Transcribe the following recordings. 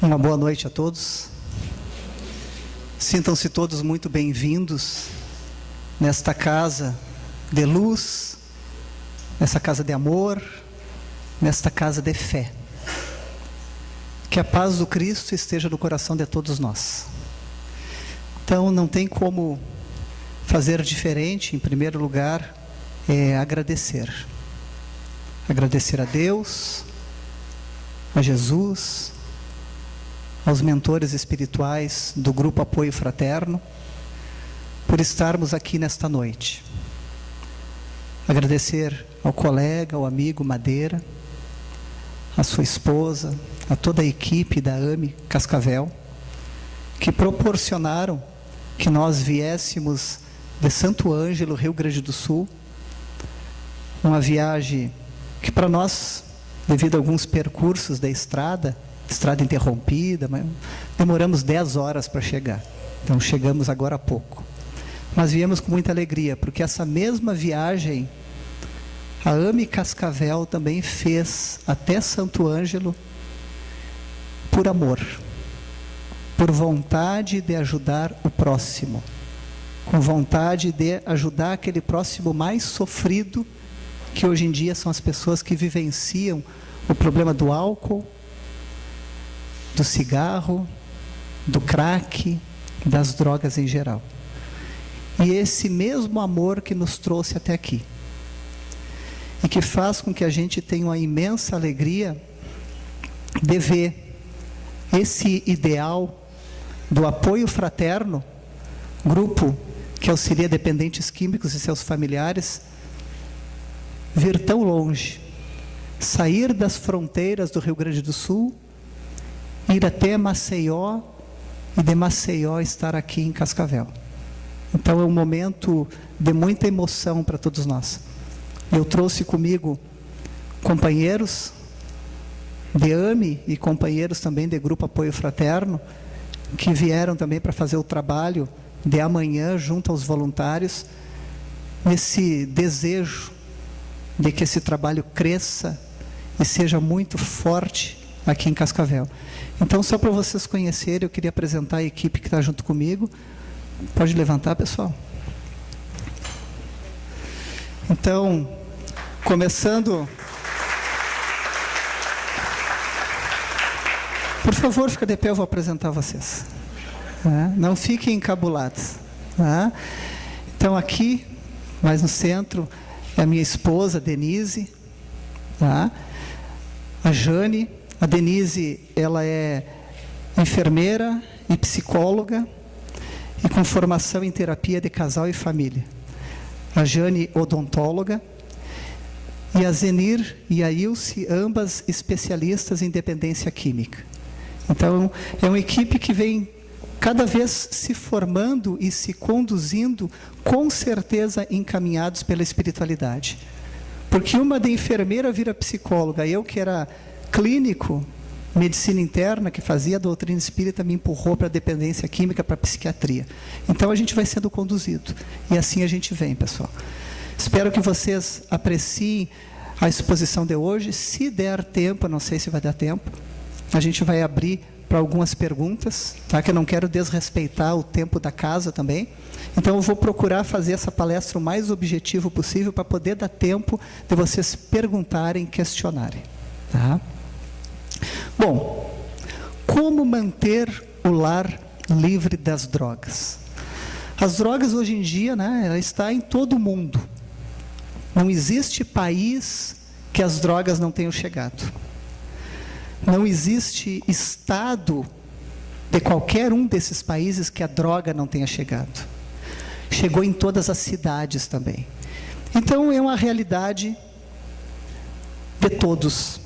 Uma boa noite a todos. Sintam-se todos muito bem-vindos nesta casa de luz, nesta casa de amor, nesta casa de fé. Que a paz do Cristo esteja no coração de todos nós. Então, não tem como fazer diferente. Em primeiro lugar, é agradecer. Agradecer a Deus, a Jesus, aos mentores espirituais do Grupo Apoio Fraterno, por estarmos aqui nesta noite. Agradecer ao colega, ao amigo Madeira, a sua esposa, a toda a equipe da AME Cascavel, que proporcionaram que nós viéssemos de Santo Ângelo, Rio Grande do Sul, uma viagem que para nós, devido a alguns percursos da estrada interrompida, mas demoramos 10 horas para chegar. Então chegamos agora há pouco. Mas viemos com muita alegria, porque essa mesma viagem, a AME Cascavel também fez até Santo Ângelo por amor, por vontade de ajudar o próximo, com vontade de ajudar aquele próximo mais sofrido, que hoje em dia são as pessoas que vivenciam o problema do álcool, do cigarro, do crack, das drogas em geral. E esse mesmo amor que nos trouxe até aqui, e que faz com que a gente tenha uma imensa alegria de ver esse ideal do apoio fraterno, grupo que auxilia dependentes químicos e seus familiares, vir tão longe, sair das fronteiras do Rio Grande do Sul, ir até Maceió, e de Maceió estar aqui em Cascavel. Então é um momento de muita emoção para todos nós. Eu trouxe comigo companheiros de AME e companheiros também de Grupo Apoio Fraterno, que vieram também para fazer o trabalho de amanhã junto aos voluntários, nesse desejo de que esse trabalho cresça e seja muito forte aqui em Cascavel. Então, só para vocês conhecerem, eu queria apresentar a equipe que está junto comigo. Pode levantar, pessoal. Então, começando... Por favor, fica de pé, eu vou apresentar vocês. Não fiquem encabulados. Então, aqui, mais no centro, é a minha esposa, Denise. A Jane. A Denise, ela é enfermeira e psicóloga, e com formação em terapia de casal e família. A Jane, odontóloga, e a Zenir e a Ilse, ambas especialistas em dependência química. Então, é uma equipe que vem cada vez se formando e se conduzindo, com certeza encaminhados pela espiritualidade. Porque uma de enfermeira vira psicóloga, eu que era clínico, medicina interna, que fazia a doutrina espírita, me empurrou para a dependência química, para a psiquiatria. Então a gente vai sendo conduzido, e assim a gente vem, pessoal. Espero que vocês apreciem a exposição de hoje. Se der tempo, não sei se vai dar tempo, a gente vai abrir para algumas perguntas, que eu não quero desrespeitar o tempo da casa também. Então eu vou procurar fazer essa palestra o mais objetivo possível, para poder dar tempo de vocês perguntarem, questionarem. Bom, como manter o lar livre das drogas? As drogas hoje em dia, ela está em todo o mundo. Não existe país que as drogas não tenham chegado. Não existe estado de qualquer um desses países que a droga não tenha chegado. Chegou em todas as cidades também. Então é uma realidade de todos.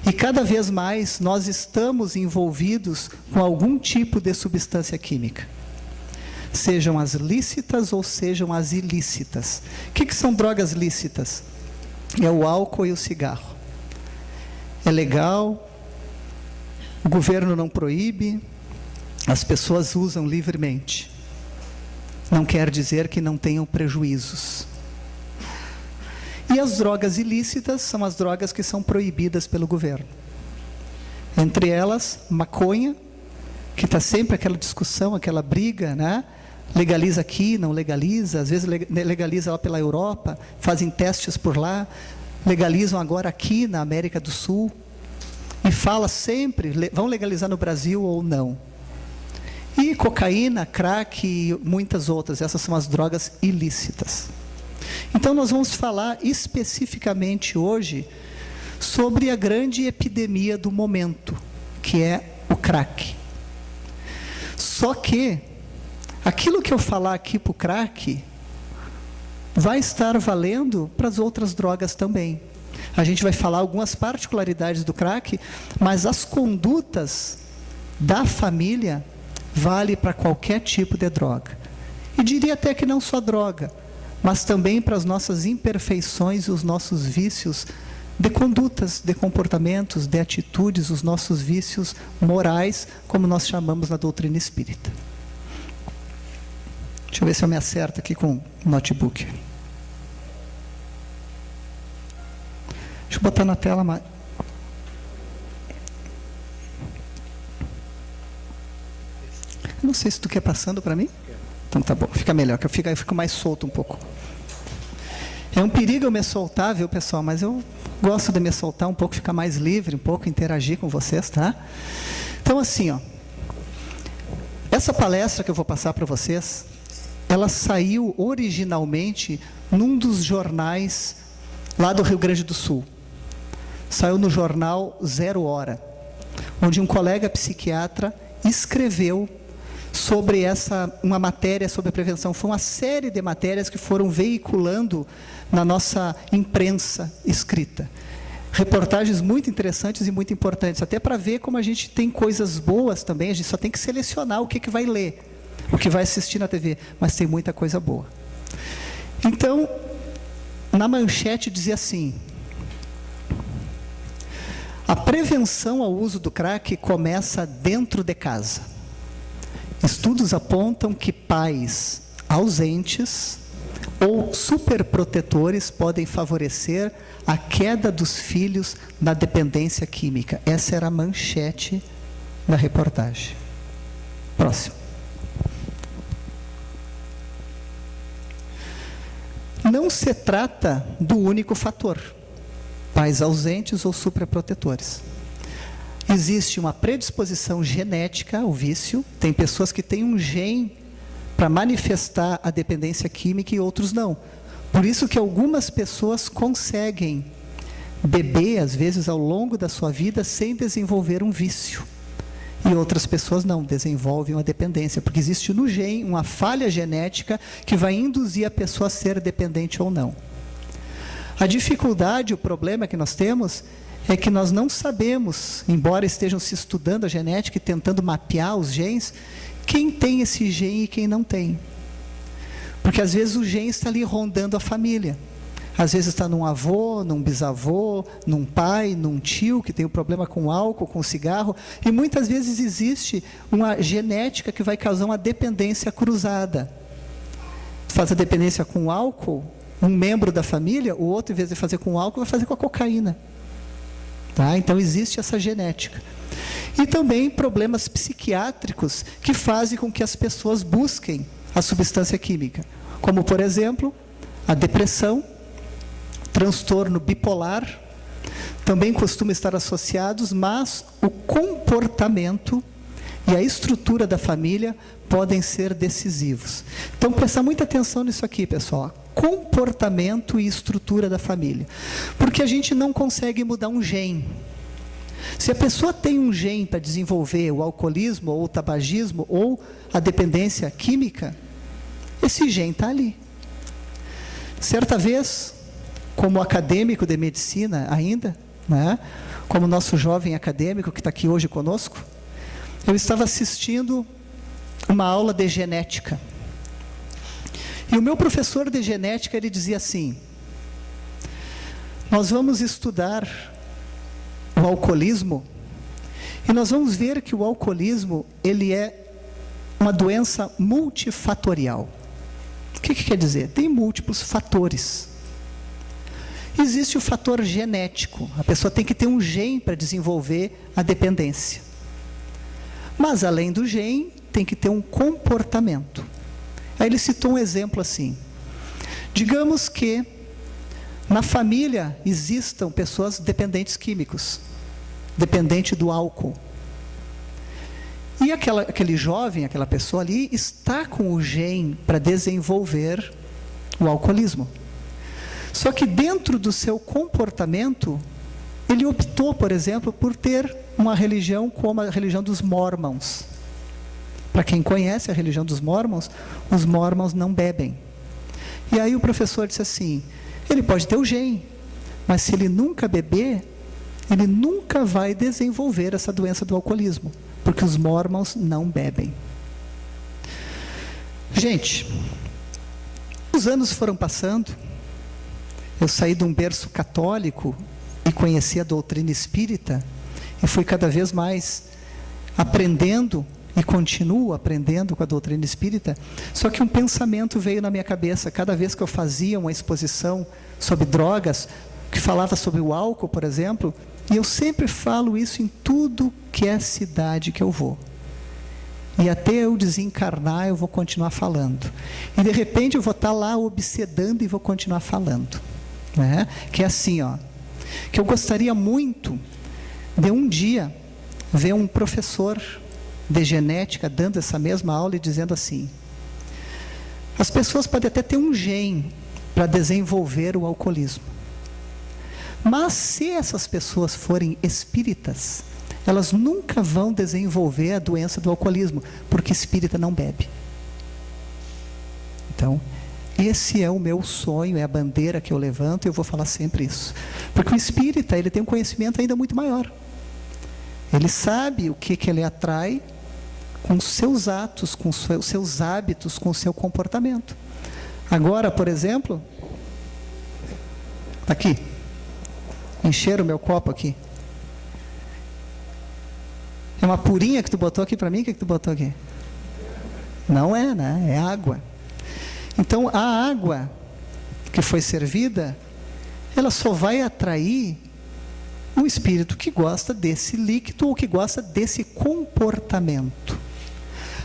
E cada vez mais nós estamos envolvidos com algum tipo de substância química. Sejam as lícitas ou sejam as ilícitas. O que são drogas lícitas? É o álcool e o cigarro. É legal, o governo não proíbe, as pessoas usam livremente. Não quer dizer que não tenham prejuízos. E as drogas ilícitas são as drogas que são proibidas pelo governo. Entre elas, maconha, que está sempre aquela discussão, aquela briga, né? Legaliza aqui, não legaliza, às vezes legaliza lá pela Europa, fazem testes por lá, legalizam agora aqui na América do Sul, e fala sempre, vão legalizar no Brasil ou não. E cocaína, crack e muitas outras, essas são as drogas ilícitas. Então nós vamos falar especificamente hoje sobre a grande epidemia do momento, que é o crack. Só que aquilo que eu falar aqui para o crack vai estar valendo para as outras drogas também. A gente vai falar algumas particularidades do crack, mas as condutas da família vale para qualquer tipo de droga. E diria até que não só droga, mas também para as nossas imperfeições e os nossos vícios de condutas, de comportamentos, de atitudes, os nossos vícios morais, como nós chamamos na doutrina espírita. Deixa eu ver se eu me acerto aqui com o notebook. Deixa eu botar na tela mais. Não sei se tu quer passando para mim. Então tá bom, fica melhor, que eu fico mais solto um pouco. É um perigo eu me soltar, viu, pessoal? Mas eu gosto de me soltar um pouco, ficar mais livre, um pouco, interagir com vocês, tá? Então assim, ó. Essa palestra que eu vou passar para vocês, ela saiu originalmente num dos jornais lá do Rio Grande do Sul. Saiu no jornal Zero Hora, onde um colega psiquiatra escreveu sobre uma matéria sobre a prevenção. Foi uma série de matérias que foram veiculando na nossa imprensa escrita. Reportagens muito interessantes e muito importantes, até para ver como a gente tem coisas boas também, a gente só tem que selecionar o que vai ler, o que vai assistir na TV, mas tem muita coisa boa. Então, na manchete dizia assim: a prevenção ao uso do crack começa dentro de casa. Estudos apontam que pais ausentes ou superprotetores podem favorecer a queda dos filhos na dependência química. Essa era a manchete da reportagem. Próximo. Não se trata do único fator, pais ausentes ou superprotetores. Existe uma predisposição genética ao vício, tem pessoas que têm um gene para manifestar a dependência química e outros não. Por isso que algumas pessoas conseguem beber, às vezes, ao longo da sua vida, sem desenvolver um vício. E outras pessoas não, desenvolvem uma dependência, porque existe no gene uma falha genética que vai induzir a pessoa a ser dependente ou não. A dificuldade, o problema que nós temos é que nós não sabemos, embora estejam se estudando a genética e tentando mapear os genes, quem tem esse gene e quem não tem. Porque às vezes o gene está ali rondando a família. Às vezes está num avô, num bisavô, num pai, num tio que tem um problema com álcool, com cigarro. E muitas vezes existe uma genética que vai causar uma dependência cruzada. Faz a dependência com álcool, um membro da família, o outro, em vez de fazer com álcool, vai fazer com a cocaína. Tá? Então existe essa genética. E também problemas psiquiátricos que fazem com que as pessoas busquem a substância química. Como, por exemplo, a depressão, transtorno bipolar, também costumam estar associados, mas o comportamento e a estrutura da família podem ser decisivos. Então, prestar muita atenção nisso aqui, pessoal. Comportamento e estrutura da família. Porque a gente não consegue mudar um gene. Se a pessoa tem um gene para desenvolver o alcoolismo, ou o tabagismo, ou a dependência química, esse gene está ali. Certa vez, como acadêmico de medicina ainda, né, como nosso jovem acadêmico que está aqui hoje conosco, eu estava assistindo uma aula de genética. E o meu professor de genética, ele dizia assim: nós vamos estudar o alcoolismo e nós vamos ver que o alcoolismo, ele é uma doença multifatorial. O que quer dizer? Tem múltiplos fatores. Existe o fator genético. A pessoa tem que ter um gene para desenvolver a dependência. Mas, além do gene, tem que ter um comportamento. Aí ele citou um exemplo assim. Digamos que na família existam pessoas dependentes químicos, dependente do álcool. E aquele jovem, aquela pessoa ali, está com o gene para desenvolver o alcoolismo. Só que dentro do seu comportamento, ele optou, por exemplo, por ter uma religião como a religião dos Mormons. Para quem conhece a religião dos Mormons, os Mormons não bebem. E aí o professor disse assim, ele pode ter o gene, mas se ele nunca beber, ele nunca vai desenvolver essa doença do alcoolismo, porque os Mormons não bebem. Gente, os anos foram passando, eu saí de um berço católico e conheci a doutrina espírita, e fui cada vez mais aprendendo, e continuo aprendendo com a doutrina espírita, só que um pensamento veio na minha cabeça, cada vez que eu fazia uma exposição sobre drogas, que falava sobre o álcool, por exemplo, e eu sempre falo isso em tudo que é cidade que eu vou. E até eu desencarnar, eu vou continuar falando. E de repente eu vou estar lá obsedando e vou continuar falando. Né? Que é assim, ó, que eu gostaria muito de um dia ver um professor de genética dando essa mesma aula e dizendo assim, as pessoas podem até ter um gene para desenvolver o alcoolismo, mas se essas pessoas forem espíritas, elas nunca vão desenvolver a doença do alcoolismo, porque espírita não bebe. Então, esse é o meu sonho, é a bandeira que eu levanto, e eu vou falar sempre isso, porque o espírita, ele tem um conhecimento ainda muito maior, ele sabe o que ele atrai com os seus atos, com os seus hábitos, com o seu comportamento. Agora, por exemplo, aqui, encher o meu copo aqui, é uma purinha que tu botou aqui para mim? O que tu botou aqui? Não é, né? É água. Então, a água que foi servida, ela só vai atrair um espírito que gosta desse líquido ou que gosta desse comportamento.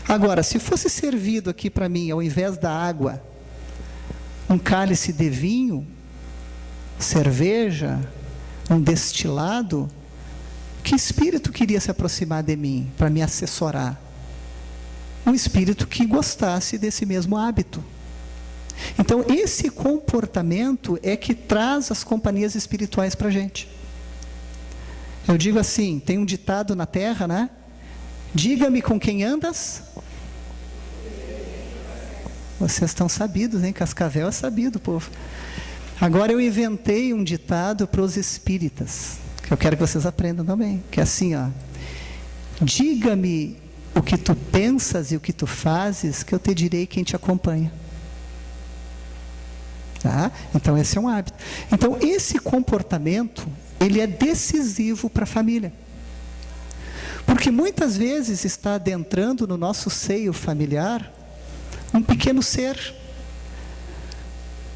Agora, se fosse servido aqui para mim, ao invés da água, um cálice de vinho, cerveja, um destilado, que espírito queria se aproximar de mim para me assessorar? Um espírito que gostasse desse mesmo hábito. Então, esse comportamento é que traz as companhias espirituais para a gente. Eu digo assim, tem um ditado na terra, né? Diga-me com quem andas. Vocês estão sabidos, hein? Cascavel é sabido, povo. Agora eu inventei um ditado para os espíritas, que eu quero que vocês aprendam também, que é assim, ó. Diga-me o que tu pensas e o que tu fazes, que eu te direi quem te acompanha. Tá? Então esse é um hábito. Então esse comportamento, ele é decisivo para a família. Porque muitas vezes está adentrando no nosso seio familiar um pequeno ser,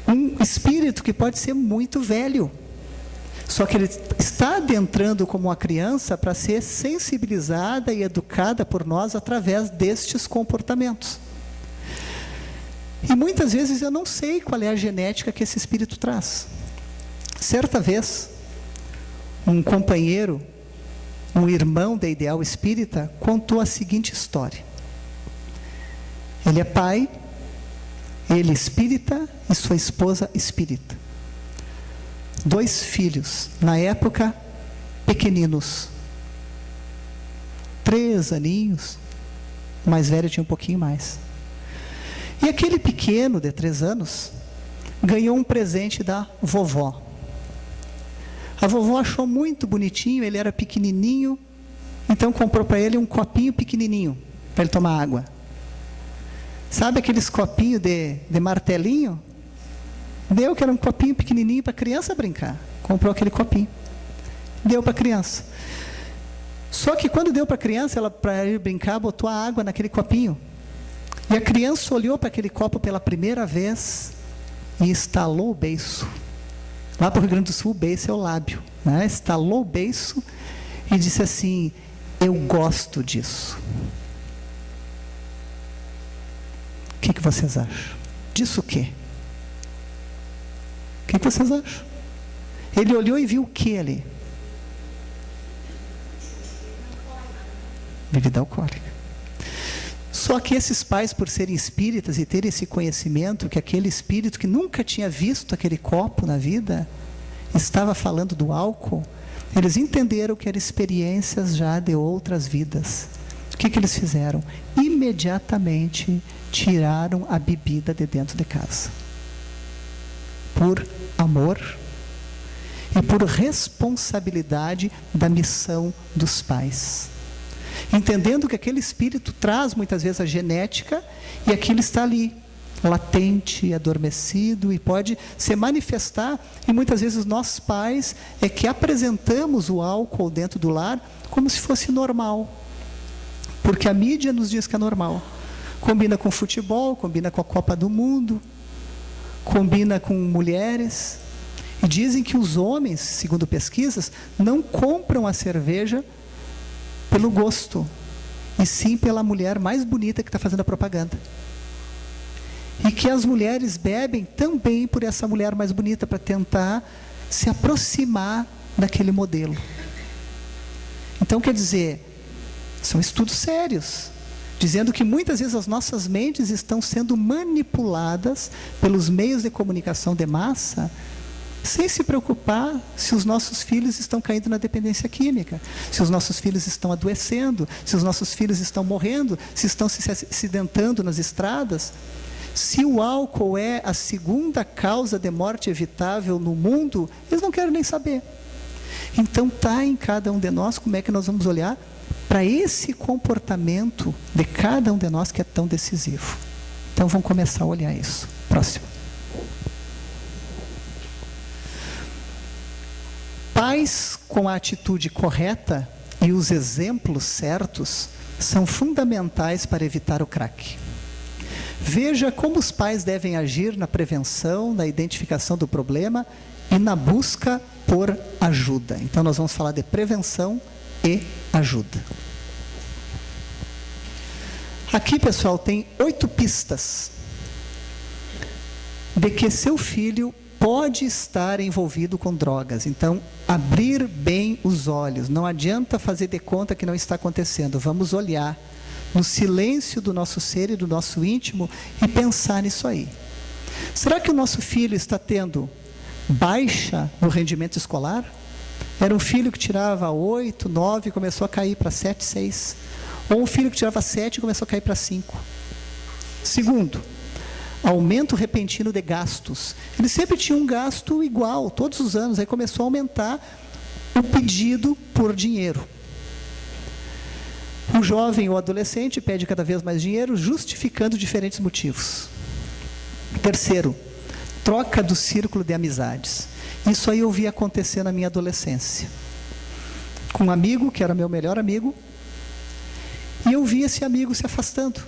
um espírito que pode ser muito velho, só que ele está adentrando como uma criança para ser sensibilizada e educada por nós através destes comportamentos. E muitas vezes eu não sei qual é a genética que esse espírito traz. Certa vez, um companheiro, um irmão da Ideal Espírita, contou a seguinte história. Ele é pai, ele espírita e sua esposa espírita. 2 filhos, na época, pequeninos. 3 aninhos, o mais velho tinha um pouquinho mais. E aquele pequeno, de 3 anos, ganhou um presente da vovó. A vovó achou muito bonitinho, ele era pequenininho, então comprou para ele um copinho pequenininho, para ele tomar água. Sabe aqueles copinhos de martelinho? Deu que era um copinho pequenininho para a criança brincar. Comprou aquele copinho. Deu para a criança. Só que quando deu para a criança, ela para ele brincar, botou a água naquele copinho. E a criança olhou para aquele copo pela primeira vez e estalou o beiço. Lá para o Rio Grande do Sul, o beiço é o lábio, né? Estalou o beiço e disse assim: eu gosto disso. O que vocês acham? Disso o quê? O que vocês acham? Ele olhou e viu o que ali? Bebida alcoólica. Só que esses pais, por serem espíritas e terem esse conhecimento, que aquele espírito que nunca tinha visto aquele copo na vida, estava falando do álcool, eles entenderam que eram experiências já de outras vidas. O que eles fizeram? Imediatamente tiraram a bebida de dentro de casa. Por amor e por responsabilidade da missão dos pais. Entendendo que aquele espírito traz muitas vezes a genética e aquilo está ali, latente, adormecido, e pode se manifestar, e muitas vezes nós pais é que apresentamos o álcool dentro do lar como se fosse normal, porque a mídia nos diz que é normal. Combina com futebol, combina com a Copa do Mundo, combina com mulheres, e dizem que os homens, segundo pesquisas, não compram a cerveja pelo gosto, e sim pela mulher mais bonita que está fazendo a propaganda. E que as mulheres bebem também por essa mulher mais bonita, para tentar se aproximar daquele modelo. Então, quer dizer, são estudos sérios, dizendo que muitas vezes as nossas mentes estão sendo manipuladas pelos meios de comunicação de massa, sem se preocupar se os nossos filhos estão caindo na dependência química, se os nossos filhos estão adoecendo, se os nossos filhos estão morrendo, se estão se acidentando nas estradas. Se o álcool é a segunda causa de morte evitável no mundo, eles não querem nem saber. Então está em cada um de nós como é que nós vamos olhar para esse comportamento de cada um de nós que é tão decisivo. Então vamos começar a olhar isso. Próximo. Pais com a atitude correta e os exemplos certos são fundamentais para evitar o crack. Veja como os pais devem agir na prevenção, na identificação do problema e na busca por ajuda. Então nós vamos falar de prevenção e ajuda. Aqui, pessoal, tem 8 pistas de que seu filho pode estar envolvido com drogas. Então, abrir bem os olhos. Não adianta fazer de conta que não está acontecendo. Vamos olhar no silêncio do nosso ser e do nosso íntimo e pensar nisso aí. Será que o nosso filho está tendo baixa no rendimento escolar? Era um filho que tirava 8, 9 e começou a cair para 7, 6. Ou um filho que tirava 7 e começou a cair para 5. Segundo, aumento repentino de gastos. Ele sempre tinha um gasto igual, todos os anos. Aí começou a aumentar o pedido por dinheiro. O jovem ou adolescente pede cada vez mais dinheiro, justificando diferentes motivos. Terceiro, troca do círculo de amizades. Isso aí eu vi acontecer na minha adolescência. Com um amigo, que era meu melhor amigo, e eu vi esse amigo se afastando.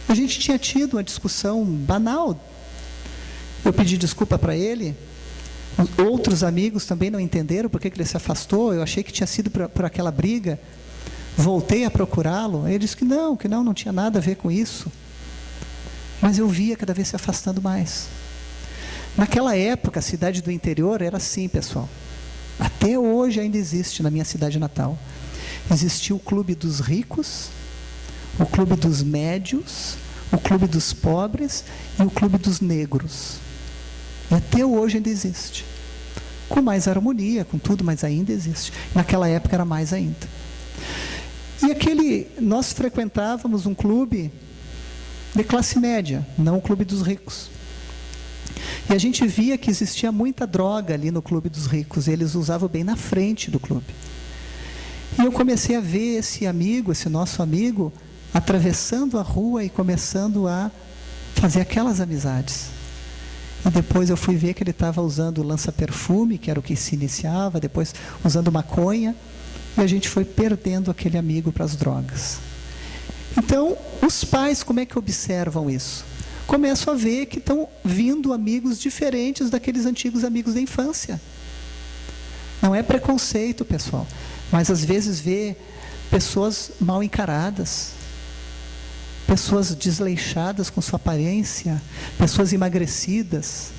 A gente tinha tido uma discussão banal. Eu pedi desculpa para ele. Outros amigos também não entenderam por que ele se afastou. Eu achei que tinha sido por aquela briga. Voltei a procurá-lo. Ele disse que não tinha nada a ver com isso. Mas eu via cada vez se afastando mais. Naquela época, a cidade do interior era assim, pessoal. Até hoje ainda existe na minha cidade natal. Existia o clube dos ricos, o clube dos médios, o clube dos pobres e o clube dos negros. E até hoje ainda existe. Com mais harmonia, com tudo, mas ainda existe. Naquela época era mais ainda. E nós frequentávamos um clube de classe média, não o clube dos ricos. E a gente via que existia muita droga ali no clube dos ricos. Eles usavam bem na frente do clube. E eu comecei a ver esse nosso amigo, atravessando a rua e começando a fazer aquelas amizades. E depois eu fui ver que ele estava usando lança-perfume, que era o que se iniciava, depois usando maconha, e a gente foi perdendo aquele amigo para as drogas. Então, os pais, como é que observam isso? Começam a ver que estão vindo amigos diferentes daqueles antigos amigos da infância. Não é preconceito, pessoal, mas às vezes vê pessoas mal encaradas, pessoas desleixadas com sua aparência, pessoas emagrecidas,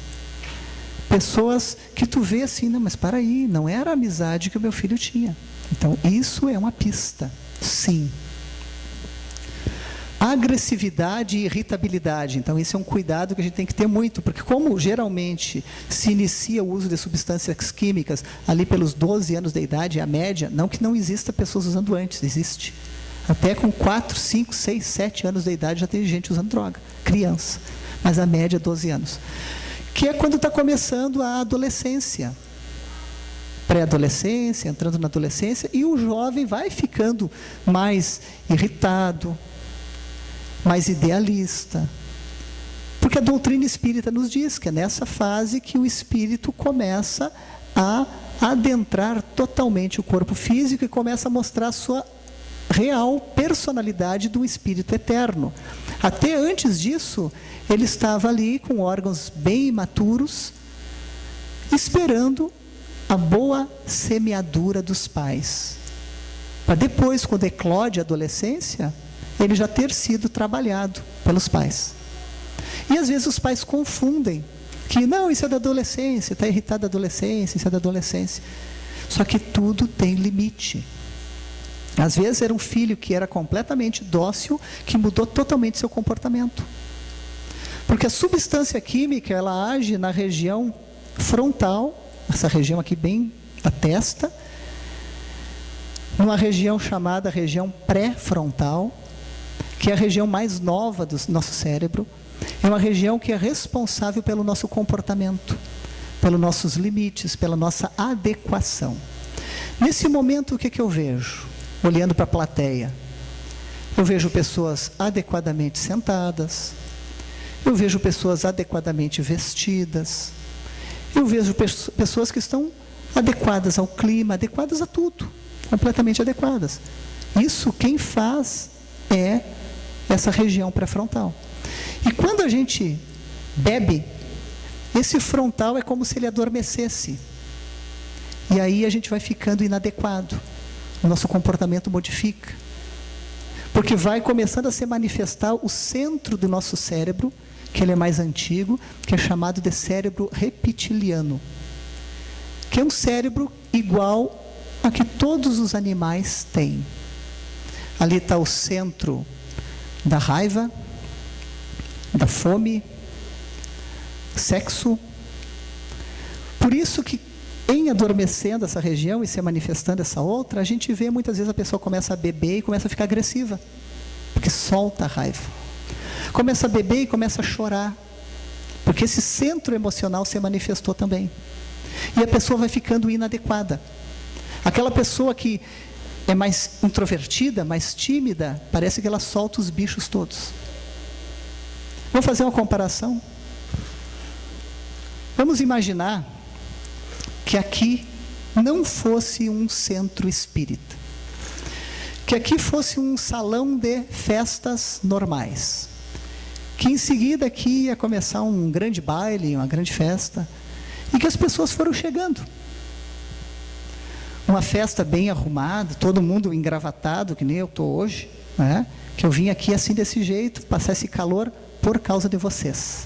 pessoas que tu vê assim, não, mas para aí, não era a amizade que o meu filho tinha. Então, isso é uma pista, sim. Agressividade e irritabilidade. Então, esse é um cuidado que a gente tem que ter muito, porque como geralmente se inicia o uso de substâncias químicas ali pelos 12 anos de idade, a média, não que não exista pessoas usando antes, existe. Até com 4, 5, 6, 7 anos de idade já tem gente usando droga, criança. Mas a média é 12 anos. Que é quando está começando a adolescência. Pré-adolescência, entrando na adolescência, e o jovem vai ficando mais irritado, mais idealista. Porque a doutrina espírita nos diz que é nessa fase que o espírito começa a adentrar totalmente o corpo físico e começa a mostrar a sua real personalidade do espírito eterno. Até antes disso, ele estava ali com órgãos bem imaturos, esperando a boa semeadura dos pais. Para depois, quando eclode a adolescência, ele já ter sido trabalhado pelos pais. E às vezes os pais confundem, que não, isso é da adolescência, está irritado da adolescência, isso é da adolescência. Só que tudo tem limite. Às vezes era um filho que era completamente dócil, que mudou totalmente seu comportamento. Porque a substância química, ela age na região frontal, essa região aqui bem da testa, numa região chamada região pré-frontal, que é a região mais nova do nosso cérebro. É uma região que é responsável pelo nosso comportamento, pelos nossos limites, pela nossa adequação. Nesse momento, o que eu vejo? Olhando para a plateia, eu vejo pessoas adequadamente sentadas, eu vejo pessoas adequadamente vestidas, eu vejo pessoas que estão adequadas ao clima, adequadas a tudo, completamente adequadas. Isso quem faz é essa região pré-frontal. E quando a gente bebe, esse frontal é como se ele adormecesse. E aí a gente vai ficando inadequado. O nosso comportamento modifica. Porque vai começando a se manifestar o centro do nosso cérebro, que ele é mais antigo, que é chamado de cérebro reptiliano. Que é um cérebro igual a que todos os animais têm. Ali está o centro da raiva, da fome, sexo. Por isso que em adormecendo essa região e se manifestando essa outra, a gente vê muitas vezes a pessoa começa a beber e começa a ficar agressiva, porque solta a raiva. Começa a beber e começa a chorar, porque esse centro emocional se manifestou também. E a pessoa vai ficando inadequada. Aquela pessoa que é mais introvertida, mais tímida, parece que ela solta os bichos todos. Vamos fazer uma comparação? Vamos imaginar que aqui não fosse um centro espírita, que aqui fosse um salão de festas normais, que em seguida aqui ia começar um grande baile, uma grande festa, e que as pessoas foram chegando. Uma festa bem arrumada, todo mundo engravatado, que nem eu estou hoje, né? Que eu vim aqui assim desse jeito, passar esse calor por causa de vocês.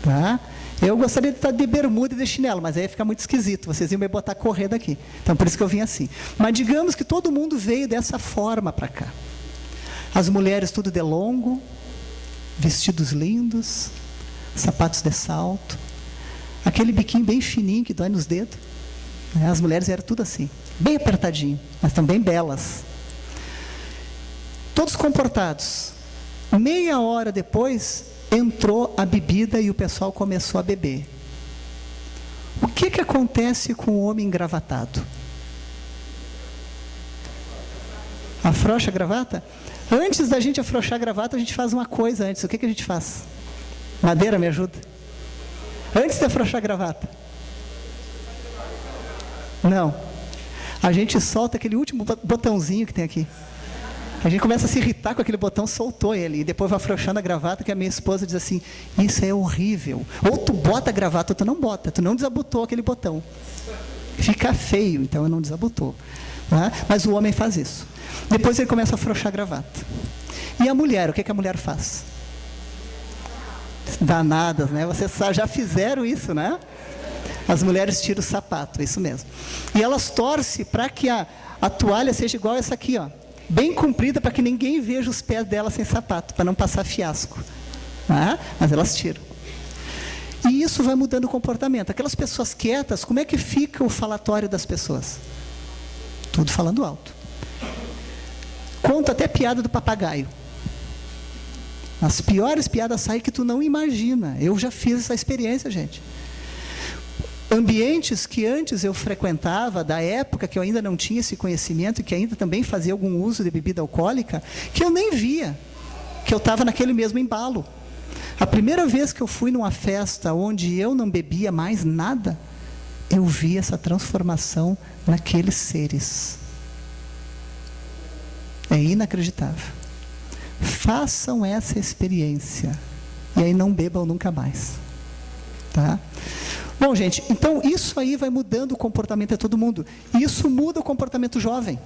Tá? Eu gostaria de estar de bermuda e de chinelo, mas aí ia ficar muito esquisito, vocês iam me botar a correr daqui. Então, por isso que eu vim assim. Mas digamos que todo mundo veio dessa forma para cá. As mulheres tudo de longo, vestidos lindos, sapatos de salto, aquele biquinho bem fininho que dói nos dedos. As mulheres eram tudo assim, bem apertadinho, mas também belas. Todos comportados. Meia hora depois, entrou a bebida e o pessoal começou a beber. O que acontece com o homem engravatado? Afrouxa a gravata? Antes da gente afrouxar a gravata, a gente faz uma coisa antes. O que a gente faz? Madeira, me ajuda. Antes de afrouxar a gravata. Não. A gente solta aquele último botãozinho que tem aqui. A gente começa a se irritar com aquele botão, soltou ele. E depois vai afrouxando a gravata, que a minha esposa diz assim, isso é horrível. Ou tu bota a gravata ou tu não bota. Tu não desabotou aquele botão. Fica feio, então ele não desabotou. Né? Mas o homem faz isso. Depois ele começa a afrouxar a gravata. E a mulher, o que a mulher faz? Danadas, né? Vocês já fizeram isso, né? As mulheres tiram o sapato, é isso mesmo. E elas torcem para que a toalha seja igual a essa aqui, ó, bem comprida, para que ninguém veja os pés dela sem sapato, para não passar fiasco. Né? Mas elas tiram. E isso vai mudando o comportamento. Aquelas pessoas quietas, como é que fica o falatório das pessoas? Tudo falando alto. Conta até piada do papagaio. As piores piadas saem que tu não imagina. Eu já fiz essa experiência, gente. Ambientes que antes eu frequentava, da época que eu ainda não tinha esse conhecimento, e que ainda também fazia algum uso de bebida alcoólica, que eu nem via, que eu estava naquele mesmo embalo. A primeira vez que eu fui numa festa onde eu não bebia mais nada, eu vi essa transformação naqueles seres. É inacreditável. Façam essa experiência e aí não bebam nunca mais. Tá? Bom, gente, então isso aí vai mudando o comportamento de todo mundo. E isso muda o comportamento jovem.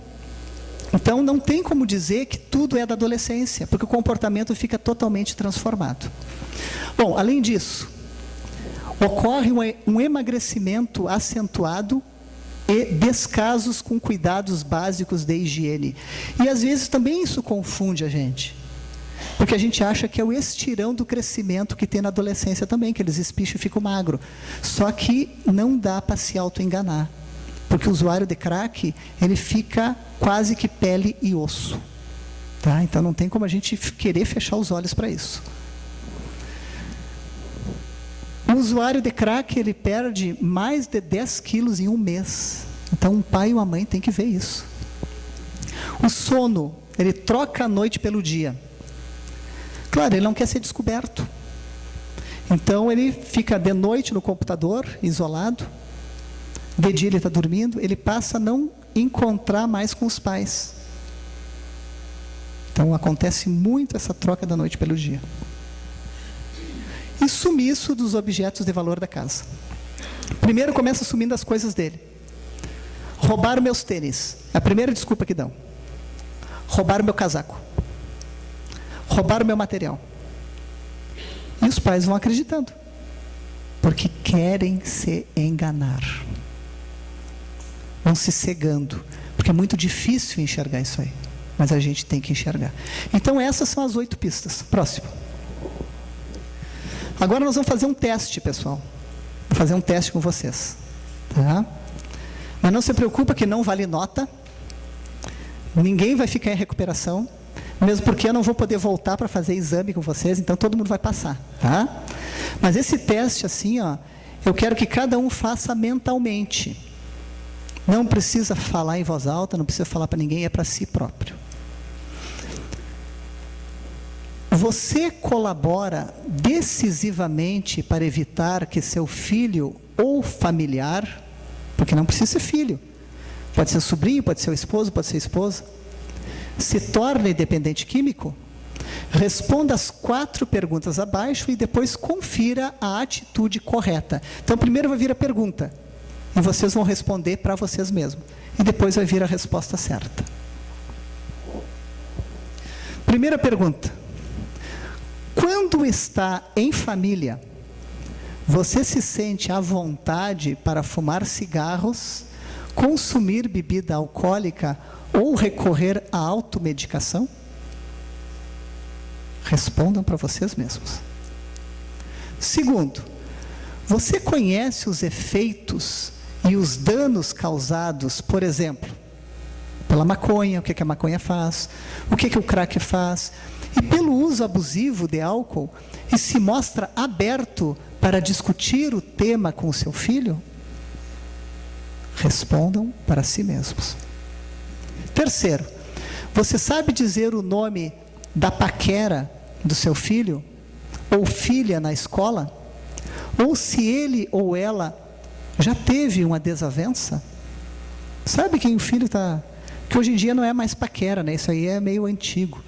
Então não tem como dizer que tudo é da adolescência, porque o comportamento fica totalmente transformado. Bom, além disso, ocorre um emagrecimento acentuado e descasos com cuidados básicos de higiene. E às vezes também isso confunde a gente. Porque a gente acha que é o estirão do crescimento que tem na adolescência também, que eles espicham e ficam magros. Só que não dá para se auto-enganar. Porque o usuário de crack, ele fica quase que pele e osso. Tá? Então não tem como a gente querer fechar os olhos para isso. O usuário de crack, ele perde mais de 10 quilos em um mês. Então um pai e uma mãe têm que ver isso. O sono, ele troca a noite pelo dia. Claro, ele não quer ser descoberto. Então ele fica de noite no computador, isolado. De dia ele está dormindo, ele passa a não encontrar mais com os pais. Então acontece muito essa troca da noite pelo dia. E sumiço dos objetos de valor da casa. Primeiro começa sumindo as coisas dele. Roubaram meus tênis. É a primeira desculpa que dão. Roubaram meu casaco. Roubaram meu material. E os pais vão acreditando. Porque querem se enganar. Vão se cegando. Porque é muito difícil enxergar isso aí. Mas a gente tem que enxergar. Então essas são as 8 pistas. Próximo. Agora nós vamos fazer um teste, pessoal. Vou fazer um teste com vocês. Tá? Mas não se preocupa que não vale nota. Ninguém vai ficar em recuperação. Mesmo porque eu não vou poder voltar para fazer exame com vocês, então todo mundo vai passar. Tá? Mas esse teste, assim, ó, eu quero que cada um faça mentalmente. Não precisa falar em voz alta, não precisa falar para ninguém, é para si próprio. Você colabora decisivamente para evitar que seu filho ou familiar, porque não precisa ser filho, pode ser sobrinho, pode ser o esposo, pode ser a esposa, se torne dependente químico? Responda as 4 perguntas abaixo e depois confira a atitude correta. Então primeiro vai vir a pergunta e vocês vão responder para vocês mesmos. E depois vai vir a resposta certa. Primeira pergunta. Quando está em família, você se sente à vontade para fumar cigarros, consumir bebida alcoólica ou recorrer à automedicação? Respondam para vocês mesmos. Segundo, você conhece os efeitos e os danos causados, por exemplo, pela maconha, o que a maconha faz, o que o crack faz, e pelo uso abusivo de álcool, e se mostra aberto para discutir o tema com o seu filho? Respondam para si mesmos. Terceiro, você sabe dizer o nome da paquera do seu filho ou filha na escola? Ou se ele ou ela já teve uma desavença? Sabe quem o filho está... Que hoje em dia não é mais paquera, né? Isso aí é meio antigo.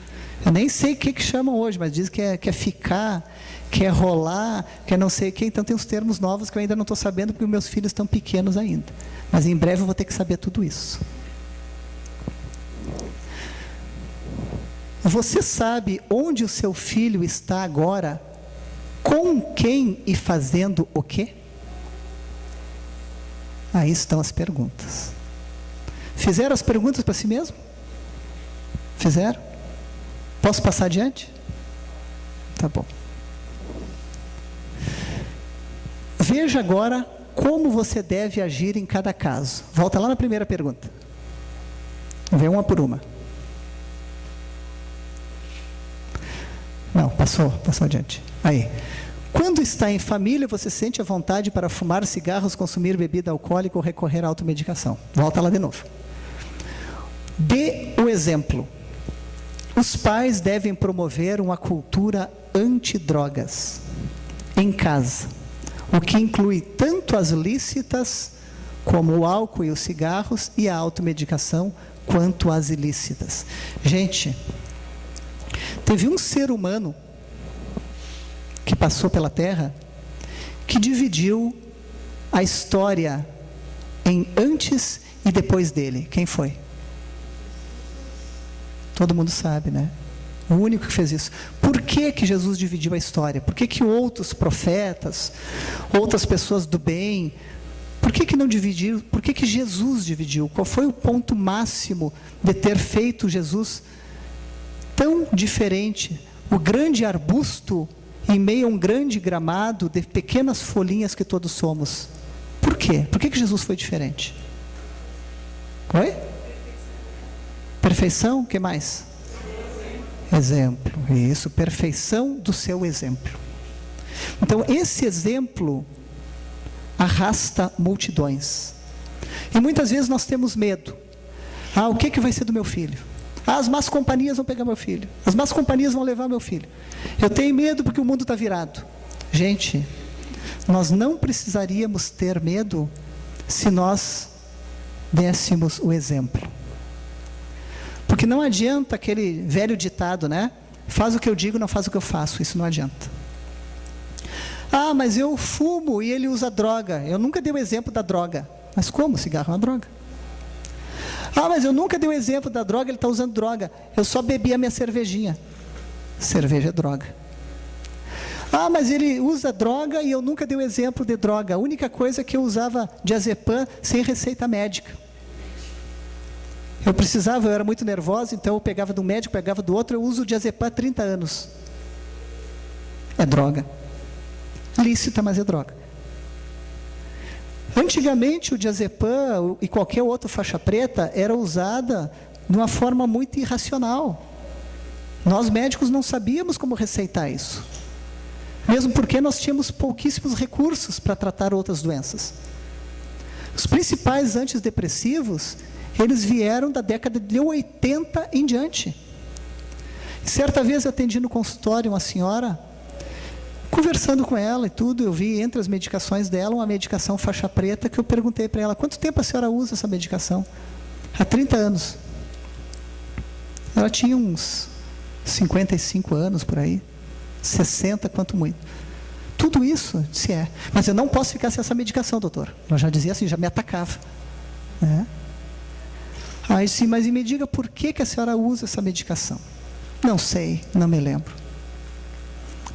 Eu nem sei o que chamam hoje, mas dizem que é ficar, quer rolar, quer não sei o quê. Então tem uns termos novos que eu ainda não estou sabendo, porque meus filhos estão pequenos ainda. Mas em breve eu vou ter que saber tudo isso. Você sabe onde o seu filho está agora? Com quem e fazendo o quê? Aí estão as perguntas. Fizeram as perguntas para si mesmo? Fizeram? Posso passar adiante? Tá bom. Veja agora como você deve agir em cada caso. Volta lá na primeira pergunta. Vê uma por uma. Não, passou adiante. Aí. Quando está em família, você sente a vontade para fumar cigarros, consumir bebida alcoólica ou recorrer à automedicação. Volta lá de novo. Dê o exemplo. Os pais devem promover uma cultura antidrogas em casa, o que inclui tanto as lícitas, como o álcool e os cigarros, e a automedicação, quanto as ilícitas. Gente, teve um ser humano que passou pela Terra, que dividiu a história em antes e depois dele. Quem foi? Todo mundo sabe, né? O único que fez isso. Por que Jesus dividiu a história? Por que outros profetas, outras pessoas do bem, por que não dividiram? Por que Jesus dividiu? Qual foi o ponto máximo de ter feito Jesus tão diferente? O grande arbusto em meio a um grande gramado de pequenas folhinhas que todos somos. Por quê? Por que Jesus foi diferente? Oi? Perfeição, o que mais? Exemplo. Isso, perfeição do seu exemplo. Então, esse exemplo arrasta multidões. E muitas vezes nós temos medo. O que vai ser do meu filho? As más companhias vão pegar meu filho. As más companhias vão levar meu filho. Eu tenho medo porque o mundo está virado. Gente, nós não precisaríamos ter medo se nós dessemos o exemplo. Porque não adianta aquele velho ditado, né? Faz o que eu digo, não faz o que eu faço. Isso não adianta. Mas eu fumo e ele usa droga. Eu nunca dei o exemplo da droga. Mas como? Cigarro é uma droga. Mas eu nunca dei o exemplo da droga, ele está usando droga. Eu só bebi a minha cervejinha. Cerveja é droga. Mas ele usa droga e eu nunca dei o exemplo de droga. A única coisa é que eu usava diazepam sem receita médica. Eu era muito nervosa, então eu pegava de um médico, pegava do outro, eu uso diazepam há 30 anos. É droga. Lícita, mas é droga. Antigamente o diazepam e qualquer outra faixa preta era usada de uma forma muito irracional. Nós médicos não sabíamos como receitar isso. Mesmo porque nós tínhamos pouquíssimos recursos para tratar outras doenças. Os principais antidepressivos, eles vieram da década de 80 em diante. Certa vez eu atendi no consultório uma senhora, conversando com ela e tudo, eu vi entre as medicações dela uma medicação faixa preta, que eu perguntei para ela: quanto tempo a senhora usa essa medicação? Há 30 anos. Ela tinha uns 55 anos por aí, 60 quanto muito. Tudo isso, disse, mas eu não posso ficar sem essa medicação, doutor. Ela já dizia assim, já me atacava, né? Aí sim, mas me diga por que a senhora usa essa medicação? Não sei, não me lembro.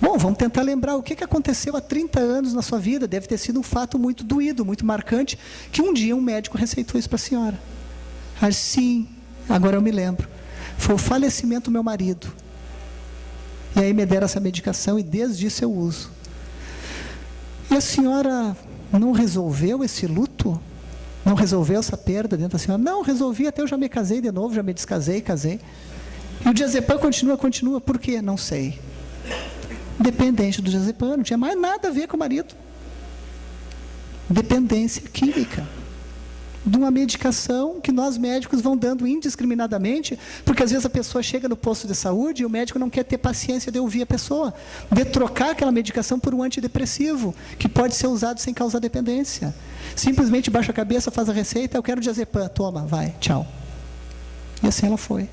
Bom, vamos tentar lembrar o que aconteceu há 30 anos na sua vida. Deve ter sido um fato muito doído, muito marcante, que um dia um médico receitou isso para a senhora. Aí sim, agora eu me lembro. Foi o falecimento do meu marido. E aí me deram essa medicação e desde isso eu uso. E a senhora não resolveu esse luto? Não resolveu essa perda dentro da senhora? Não, resolvi, até eu já me casei de novo, já me descasei, casei. E o diazepam continua. Por quê? Não sei. Dependente do diazepam, não tinha mais nada a ver com o marido. Dependência química. De uma medicação que nós médicos vão dando indiscriminadamente, porque às vezes a pessoa chega no posto de saúde e o médico não quer ter paciência de ouvir a pessoa, de trocar aquela medicação por um antidepressivo, que pode ser usado sem causar dependência. Simplesmente baixa a cabeça, faz a receita, eu quero diazepam, toma, vai, tchau. E assim ela foi.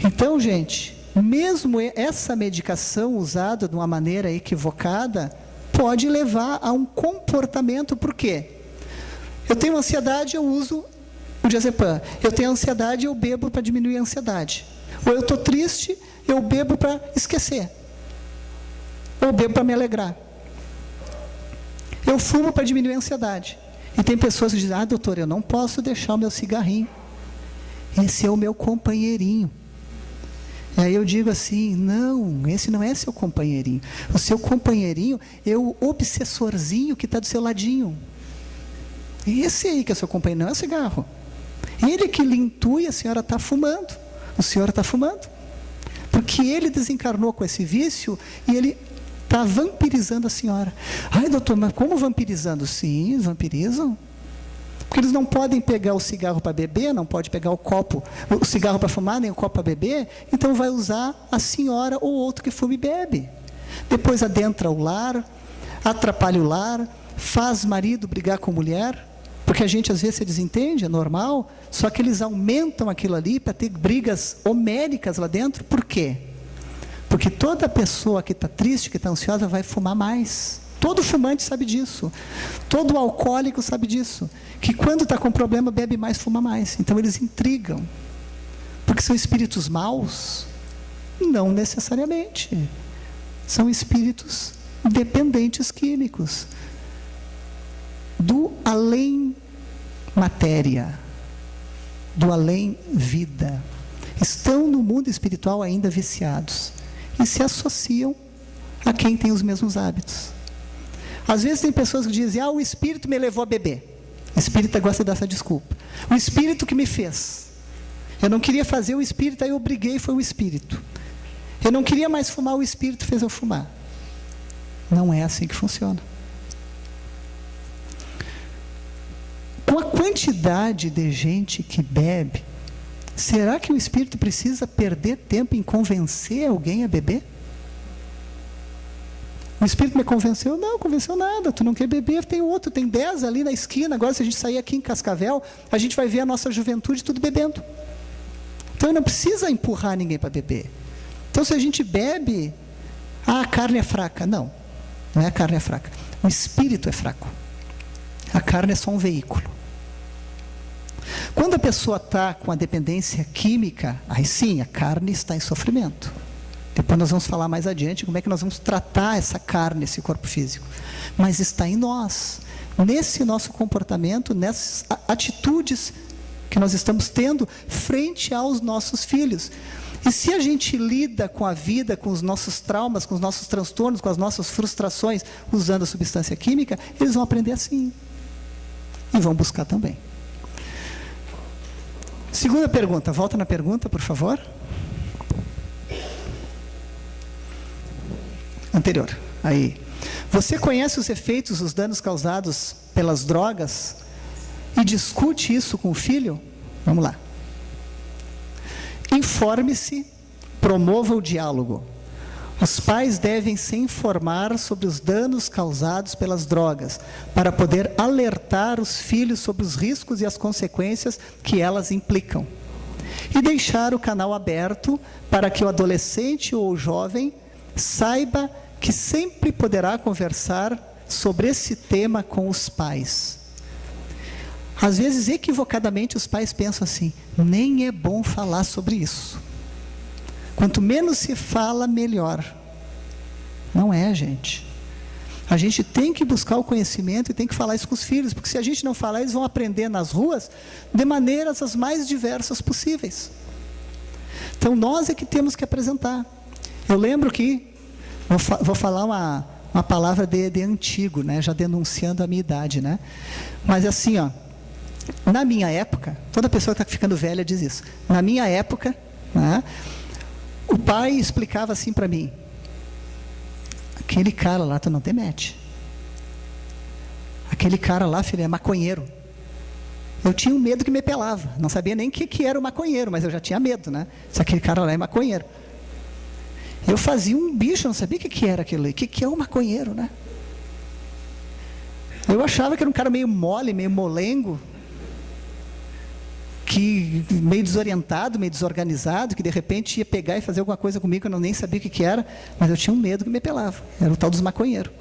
Então, gente, mesmo essa medicação usada de uma maneira equivocada, pode levar a um comportamento. Por quê? Eu tenho ansiedade, eu uso o diazepam. Eu tenho ansiedade, eu bebo para diminuir a ansiedade. Ou eu estou triste, eu bebo para esquecer. Ou bebo para me alegrar. Eu fumo para diminuir a ansiedade. E tem pessoas que dizem, doutor, eu não posso deixar o meu cigarrinho. Esse é o meu companheirinho. E aí eu digo assim, não, esse não é seu companheirinho. O seu companheirinho é o obsessorzinho que está do seu ladinho. Esse aí que é o seu companheiro, não é o cigarro. Ele que lhe intui, a senhora está fumando. O senhor está fumando. Porque ele desencarnou com esse vício e ele está vampirizando a senhora. Ai, doutor, mas como vampirizando? Sim, vampirizam. Porque eles não podem pegar o cigarro para beber, não pode pegar o cigarro para fumar, nem o copo para beber, então vai usar a senhora ou outro que fuma e bebe. Depois adentra o lar, atrapalha o lar, faz marido brigar com mulher, porque a gente às vezes se desentende, é normal, só que eles aumentam aquilo ali para ter brigas homéricas lá dentro. Por quê? Porque toda pessoa que está triste, que está ansiosa, vai fumar mais. Todo fumante sabe disso. Todo alcoólico sabe disso. Que quando está com problema, bebe mais, fuma mais. Então eles intrigam. Porque são espíritos maus? Não necessariamente. São espíritos dependentes químicos. Do além matéria. Do além vida. Estão no mundo espiritual ainda viciados. E se associam a quem tem os mesmos hábitos. Às vezes tem pessoas que dizem, o espírito me levou a beber. O espírito gosta dessa desculpa. O espírito que me fez. Eu não queria fazer, o espírito, aí eu briguei, foi o espírito. Eu não queria mais fumar, o espírito fez eu fumar. Não é assim que funciona. Com a quantidade de gente que bebe, será que o espírito precisa perder tempo em convencer alguém a beber? O espírito me convenceu? Não, convenceu nada. Tu não quer beber, tem outro, tem 10 ali na esquina. Agora, se a gente sair aqui em Cascavel, a gente vai ver a nossa juventude tudo bebendo. Então, não precisa empurrar ninguém para beber. Então, se a gente bebe, a carne é fraca. Não, não é a carne é fraca. O espírito é fraco. A carne é só um veículo. Quando a pessoa está com a dependência química, aí sim, a carne está em sofrimento. Depois nós vamos falar mais adiante como é que nós vamos tratar essa carne, esse corpo físico. Mas está em nós, nesse nosso comportamento, nessas atitudes que nós estamos tendo frente aos nossos filhos. E se a gente lida com a vida, com os nossos traumas, com os nossos transtornos, com as nossas frustrações, usando a substância química, eles vão aprender assim. E vão buscar também. Segunda pergunta, volta na pergunta, por favor. Anterior, aí. Você conhece os efeitos, os danos causados pelas drogas e discute isso com o filho? Vamos lá. Informe-se, promova o diálogo. Os pais devem se informar sobre os danos causados pelas drogas, para poder alertar os filhos sobre os riscos e as consequências que elas implicam. E deixar o canal aberto para que o adolescente ou o jovem saiba que sempre poderá conversar sobre esse tema com os pais. Às vezes, equivocadamente, os pais pensam assim, nem é bom falar sobre isso. Quanto menos se fala, melhor. Não é, gente. A gente tem que buscar o conhecimento e tem que falar isso com os filhos, porque se a gente não falar, eles vão aprender nas ruas de maneiras as mais diversas possíveis. Então, nós é que temos que apresentar. Eu lembro que, vou falar uma palavra de antigo, né? Já denunciando a minha idade, né? Mas assim, na minha época, toda pessoa que está ficando velha diz isso. Na minha época, né, o pai explicava assim para mim, aquele cara lá, tu não te mete. Aquele cara lá, filho, é maconheiro. Eu tinha um medo que me pelava. Não sabia nem o que era o maconheiro, mas eu já tinha medo, né? Se aquele cara lá é maconheiro. Eu fazia um bicho, eu não sabia o que era aquilo ali. O que é um maconheiro, né? Eu achava que era um cara meio mole, meio molengo. que meio desorientado, meio desorganizado, que de repente ia pegar e fazer alguma coisa comigo, eu nem sabia o que era, mas eu tinha um medo que me pelava. Era o tal dos maconheiros.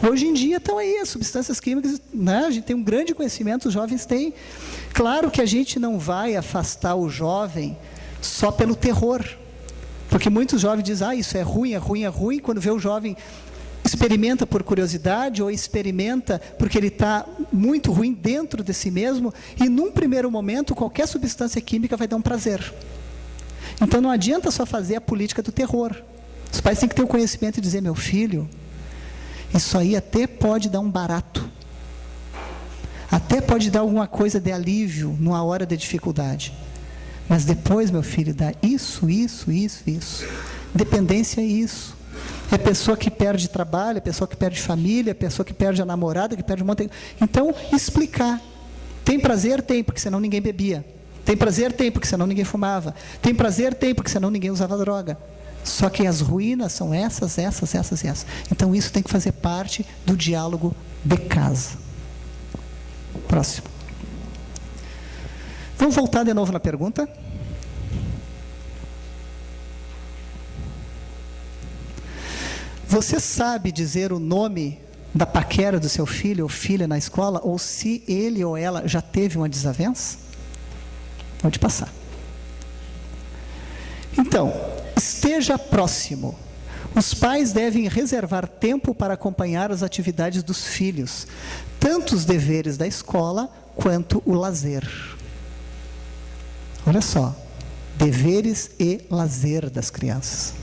Hoje em dia estão aí as substâncias químicas, né? A gente tem um grande conhecimento, os jovens têm. Claro que a gente não vai afastar o jovem só pelo terror, porque muitos jovens dizem, isso é ruim, é ruim, é ruim. Quando vê o jovem, experimenta por curiosidade ou experimenta porque ele está muito ruim dentro de si mesmo, e num primeiro momento qualquer substância química vai dar um prazer. Então não adianta só fazer a política do terror. Os pais têm que ter o conhecimento e dizer, meu filho, isso aí até pode dar um barato, até pode dar alguma coisa de alívio numa hora de dificuldade, mas depois, meu filho, dá isso. Dependência é isso. É pessoa que perde trabalho, é pessoa que perde família, é pessoa que perde a namorada, que perde um monte de... Então, explicar. Tem prazer? Tem, porque senão ninguém bebia. Tem prazer? Tem, porque senão ninguém fumava. Tem prazer? Tem, porque senão ninguém usava droga. Só que as ruínas são essas. Então, isso tem que fazer parte do diálogo de casa. Próximo. Vamos voltar de novo na pergunta. Você sabe dizer o nome da paquera do seu filho ou filha na escola, ou se ele ou ela já teve uma desavença? Pode passar. Então, esteja próximo. Os pais devem reservar tempo para acompanhar as atividades dos filhos, tanto os deveres da escola quanto o lazer. Olha só, deveres e lazer das crianças.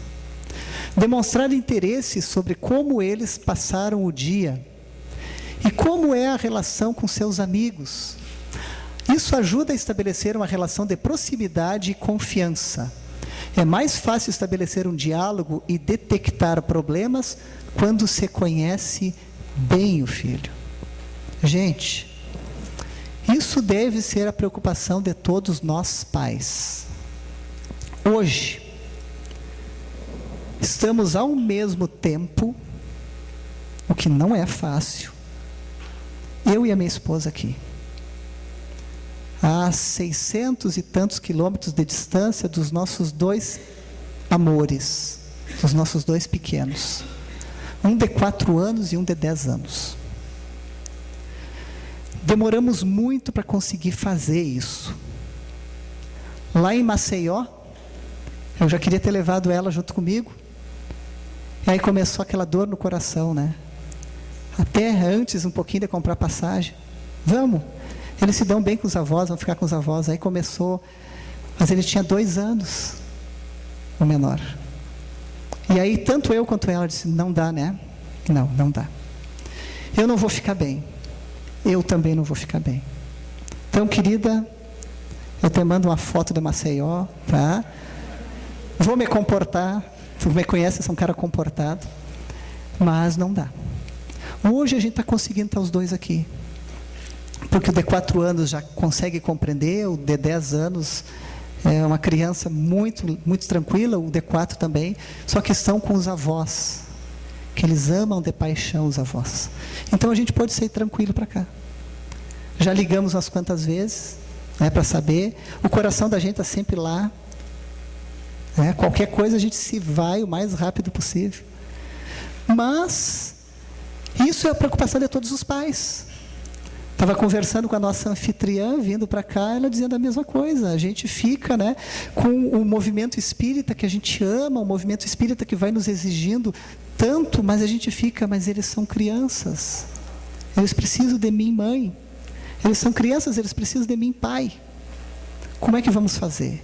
Demonstrar interesse sobre como eles passaram o dia e como é a relação com seus amigos. Isso ajuda a estabelecer uma relação de proximidade e confiança. É mais fácil estabelecer um diálogo e detectar problemas quando se conhece bem o filho. Gente, isso deve ser a preocupação de todos nós pais. Hoje, estamos ao mesmo tempo, o que não é fácil, eu e a minha esposa aqui, a 600 e tantos quilômetros de distância dos nossos dois amores, dos nossos dois pequenos, um de 4 anos e um de 10 anos. Demoramos muito para conseguir fazer isso. Lá em Maceió, eu já queria ter levado ela junto comigo. E aí começou aquela dor no coração, né? Até antes um pouquinho de comprar passagem. Vamos. Eles se dão bem com os avós, vão ficar com os avós. Aí começou, mas ele tinha 2 anos, o menor. E aí tanto eu quanto ela disse, não dá, né? Não dá. Eu não vou ficar bem. Eu também não vou ficar bem. Então, querida, eu te mando uma foto de Maceió, tá? Vou me comportar. Tu me conhece, sou um cara comportado, mas não dá. Hoje a gente está conseguindo estar os dois aqui, porque o de 4 anos já consegue compreender, o de 10 anos é uma criança muito, muito tranquila, o de 4 também, só que estão com os avós, que eles amam de paixão os avós. Então a gente pode sair tranquilo para cá. Já ligamos umas quantas vezes, né, para saber, o coração da gente está sempre lá. Qualquer coisa a gente se vai o mais rápido possível. Mas isso é a preocupação de todos os pais. Estava conversando com a nossa anfitriã, vindo para cá, ela dizendo a mesma coisa. A gente fica, né, com o movimento espírita que a gente ama, o movimento espírita que vai nos exigindo tanto, mas a gente fica, mas eles são crianças. Eles precisam de mim, mãe. Eles são crianças, eles precisam de mim, pai. Como é que vamos fazer?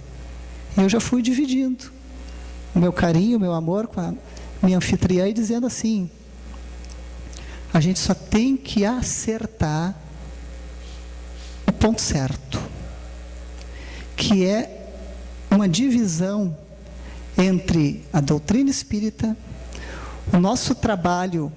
Eu já fui dividindo o meu carinho, o meu amor com a minha anfitriã e dizendo assim, a gente só tem que acertar o ponto certo, que é uma divisão entre a doutrina espírita, o nosso trabalho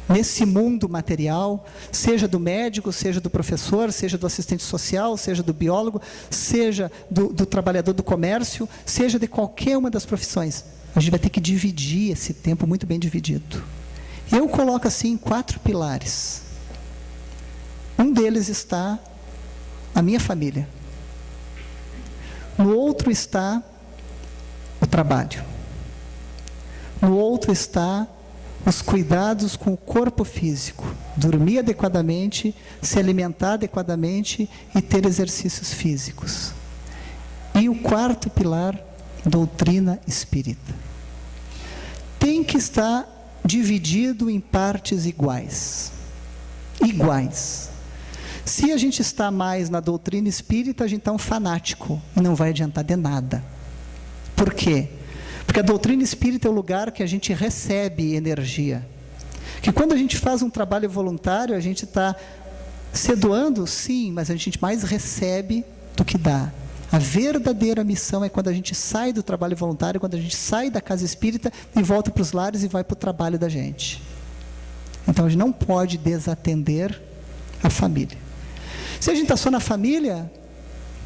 nesse mundo material, seja do médico, seja do professor, seja do assistente social, seja do biólogo, seja do trabalhador do comércio, seja de qualquer uma das profissões. A gente vai ter que dividir esse tempo muito bem dividido. Eu coloco assim 4 pilares. Um deles está a minha família. No outro está o trabalho. No outro está os cuidados com o corpo físico. Dormir adequadamente, se alimentar adequadamente e ter exercícios físicos. E o quarto pilar, doutrina espírita. Tem que estar dividido em partes iguais. Iguais. Se a gente está mais na doutrina espírita, a gente está um fanático e não vai adiantar de nada. Por quê? Porque a doutrina espírita é o lugar que a gente recebe energia. Que quando a gente faz um trabalho voluntário, a gente está se doando, sim, mas a gente mais recebe do que dá. A verdadeira missão é quando a gente sai do trabalho voluntário, quando a gente sai da casa espírita e volta para os lares e vai para o trabalho da gente. Então a gente não pode desatender a família. Se a gente está só na família,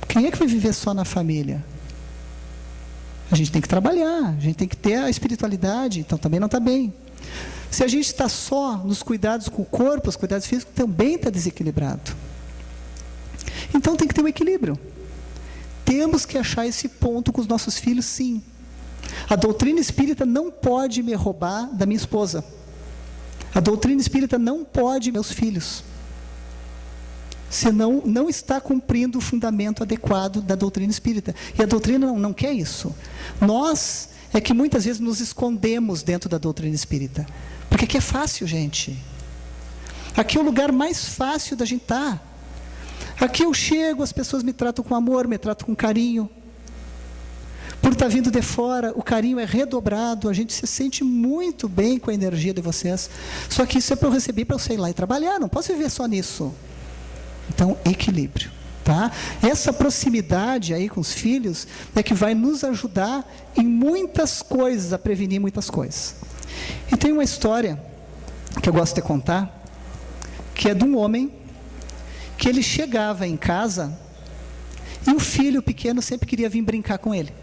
quem é que vai viver só na família? A gente tem que trabalhar, a gente tem que ter a espiritualidade, então também não está bem. Se a gente está só nos cuidados com o corpo, os cuidados físicos, também está desequilibrado. Então tem que ter um equilíbrio. Temos que achar esse ponto com os nossos filhos, sim. A doutrina espírita não pode me roubar da minha esposa. A doutrina espírita não pode meus filhos. Senão não está cumprindo o fundamento adequado da doutrina espírita. E a doutrina não quer isso. Nós é que muitas vezes nos escondemos dentro da doutrina espírita. Porque aqui é fácil, gente. Aqui é o lugar mais fácil da gente estar. Aqui eu chego, as pessoas me tratam com amor, me tratam com carinho. Por estar vindo de fora, o carinho é redobrado, a gente se sente muito bem com a energia de vocês. Só que isso é para eu receber, para eu sair lá e trabalhar, não posso viver só nisso. Então, equilíbrio, tá? Essa proximidade aí com os filhos é que vai nos ajudar em muitas coisas, a prevenir muitas coisas. E tem uma história que eu gosto de contar, que é de um homem que ele chegava em casa e o filho pequeno sempre queria vir brincar com ele.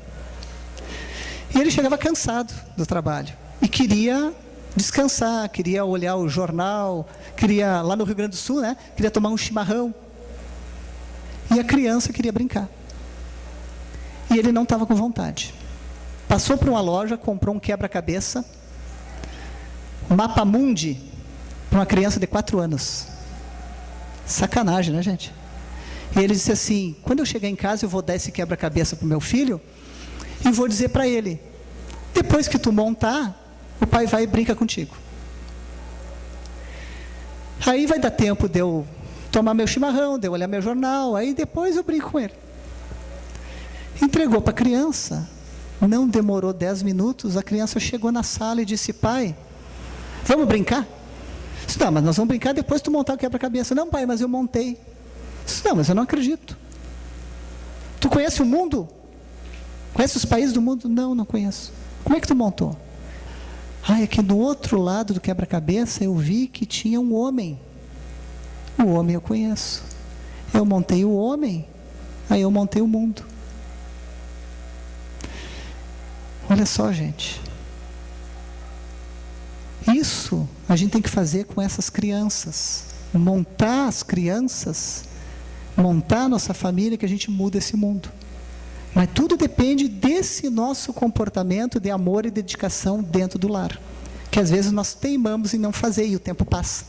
E ele chegava cansado do trabalho e queria descansar, queria olhar o jornal, queria, lá no Rio Grande do Sul, né, queria tomar um chimarrão. E a criança queria brincar. E ele não estava com vontade. Passou por uma loja, comprou um quebra-cabeça, Mapamundi, para uma criança de 4 anos. Sacanagem, né, gente? E ele disse assim: quando eu chegar em casa, eu vou dar esse quebra-cabeça para o meu filho e vou dizer para ele: depois que tu montar, o pai vai e brinca contigo. Aí vai dar tempo de eu tomar meu chimarrão, de eu olhar meu jornal, aí depois eu brinco com ele. Entregou para a criança, não demorou 10 minutos, a criança chegou na sala e disse: pai, vamos brincar? Disse: não, mas nós vamos brincar depois tu montar o quebra-cabeça. Não, pai, mas eu montei. Disse: não, mas eu não acredito. Tu conhece o mundo? Conhece os países do mundo? Não, não conheço. Como é que tu montou? Ah, é que do outro lado do quebra-cabeça eu vi que tinha um homem. O homem eu conheço. Eu montei o homem, aí eu montei o mundo. Olha só, gente. Isso a gente tem que fazer com essas crianças. Montar as crianças, montar a nossa família, que a gente muda esse mundo. Mas tudo depende desse nosso comportamento de amor e dedicação dentro do lar. Que às vezes nós teimamos em não fazer e o tempo passa.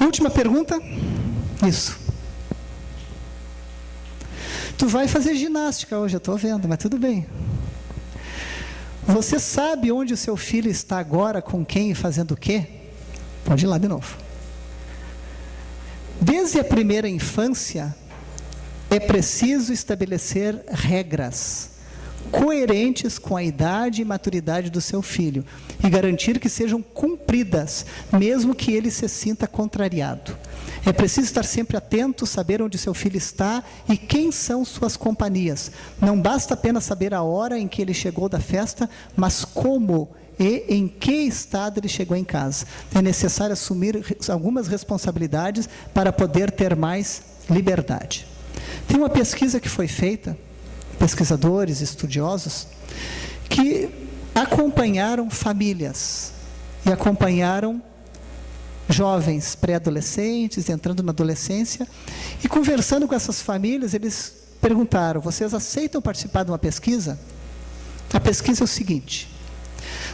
Última pergunta. Isso. Tu vai fazer ginástica hoje, eu estou vendo, mas tudo bem. Você sabe onde o seu filho está agora, com quem e fazendo o quê? Pode ir lá de novo. Desde a primeira infância, é preciso estabelecer regras coerentes com a idade e maturidade do seu filho e garantir que sejam cumpridas, mesmo que ele se sinta contrariado. É preciso estar sempre atento, saber onde seu filho está e quem são suas companhias. Não basta apenas saber a hora em que ele chegou da festa, mas como e em que estado ele chegou em casa. É necessário assumir algumas responsabilidades para poder ter mais liberdade. Tem uma pesquisa que foi feita, pesquisadores, estudiosos, que acompanharam famílias e acompanharam jovens pré-adolescentes, entrando na adolescência, e conversando com essas famílias, eles perguntaram: vocês aceitam participar de uma pesquisa? A pesquisa é o seguinte: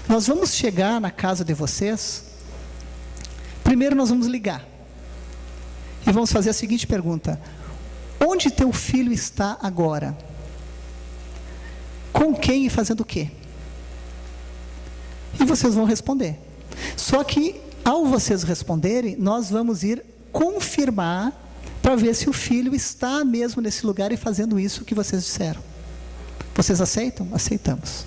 nós vamos chegar na casa de vocês, primeiro nós vamos ligar, e vamos fazer a seguinte pergunta: onde teu filho está agora? Com quem e fazendo o quê? E vocês vão responder. Só que, ao vocês responderem, nós vamos ir confirmar para ver se o filho está mesmo nesse lugar e fazendo isso que vocês disseram. Vocês aceitam? Aceitamos.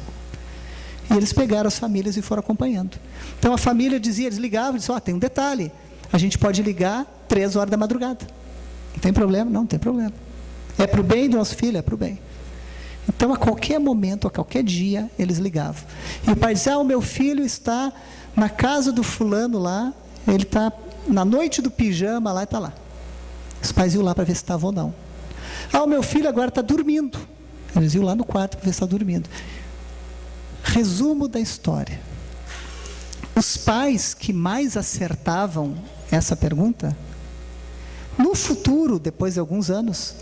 E eles pegaram as famílias e foram acompanhando. Então a família dizia, eles ligavam, diziam: tem um detalhe, a gente pode ligar 3 horas da madrugada. Não tem problema? Não tem problema. É para o bem do nosso filho? É para o bem. Então, a qualquer momento, a qualquer dia, eles ligavam. E o pai dizia: o meu filho está na casa do fulano lá, ele está na noite do pijama lá e está lá. Os pais iam lá para ver se estava ou não. O meu filho agora está dormindo. Eles iam lá no quarto para ver se está dormindo. Resumo da história: os pais que mais acertavam essa pergunta, no futuro, depois de alguns anos,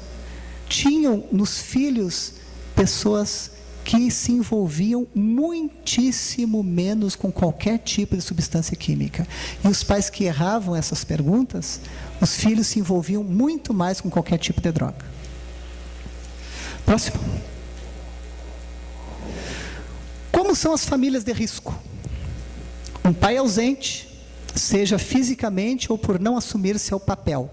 tinham nos filhos pessoas que se envolviam muitíssimo menos com qualquer tipo de substância química. E os pais que erravam essas perguntas, os filhos se envolviam muito mais com qualquer tipo de droga. Próximo. Como são as famílias de risco? Um pai ausente, seja fisicamente ou por não assumir seu papel.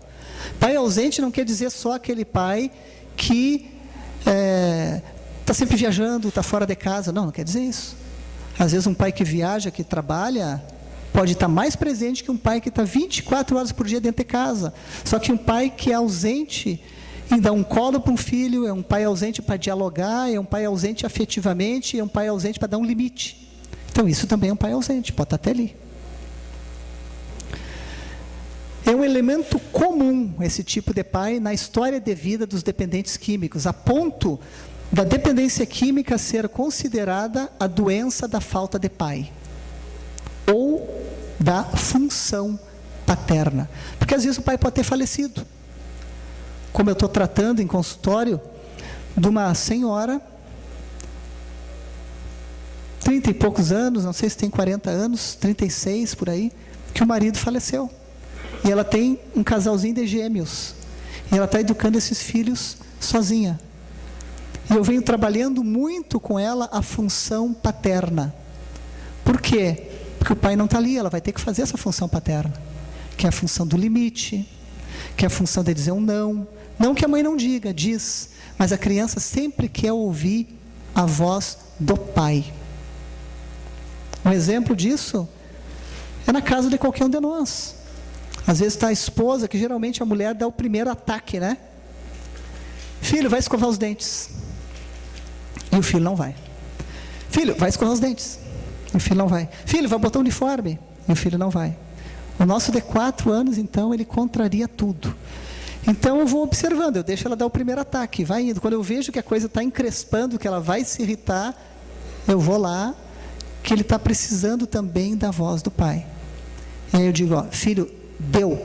Pai ausente não quer dizer só aquele pai que está sempre viajando, está fora de casa. Não quer dizer isso. Às vezes um pai que viaja, que trabalha, pode estar mais presente que um pai que está 24 horas por dia dentro de casa. Só que um pai que é ausente em dar um colo para um filho, é um pai ausente para dialogar, é um pai ausente afetivamente, é um pai ausente para dar um limite. Então isso também é um pai ausente, pode estar até ali. É um elemento comum esse tipo de pai na história de vida dos dependentes químicos, a ponto da dependência química ser considerada a doença da falta de pai, ou da função paterna. Porque às vezes o pai pode ter falecido. Como eu estou tratando em consultório de uma senhora, 30 e poucos anos, não sei se tem 40 anos, 36 por aí, que o marido faleceu. E ela tem um casalzinho de gêmeos. E ela está educando esses filhos sozinha. E eu venho trabalhando muito com ela a função paterna. Por quê? Porque o pai não está ali, ela vai ter que fazer essa função paterna. Que é a função do limite, que é a função de dizer um não. Não que a mãe não diga, diz. Mas a criança sempre quer ouvir a voz do pai. Um exemplo disso é na casa de qualquer um de nós. Às vezes está a esposa, que geralmente a mulher dá o primeiro ataque, né? Filho, vai escovar os dentes. E o filho não vai. Filho, vai escovar os dentes. E o filho não vai. Filho, vai botar o uniforme. E o filho não vai. O nosso de 4 anos, então, ele contraria tudo. Então eu vou observando, eu deixo ela dar o primeiro ataque, vai indo. Quando eu vejo que a coisa está encrespando, que ela vai se irritar, eu vou lá, que ele está precisando também da voz do pai. E aí eu digo: filho, deu.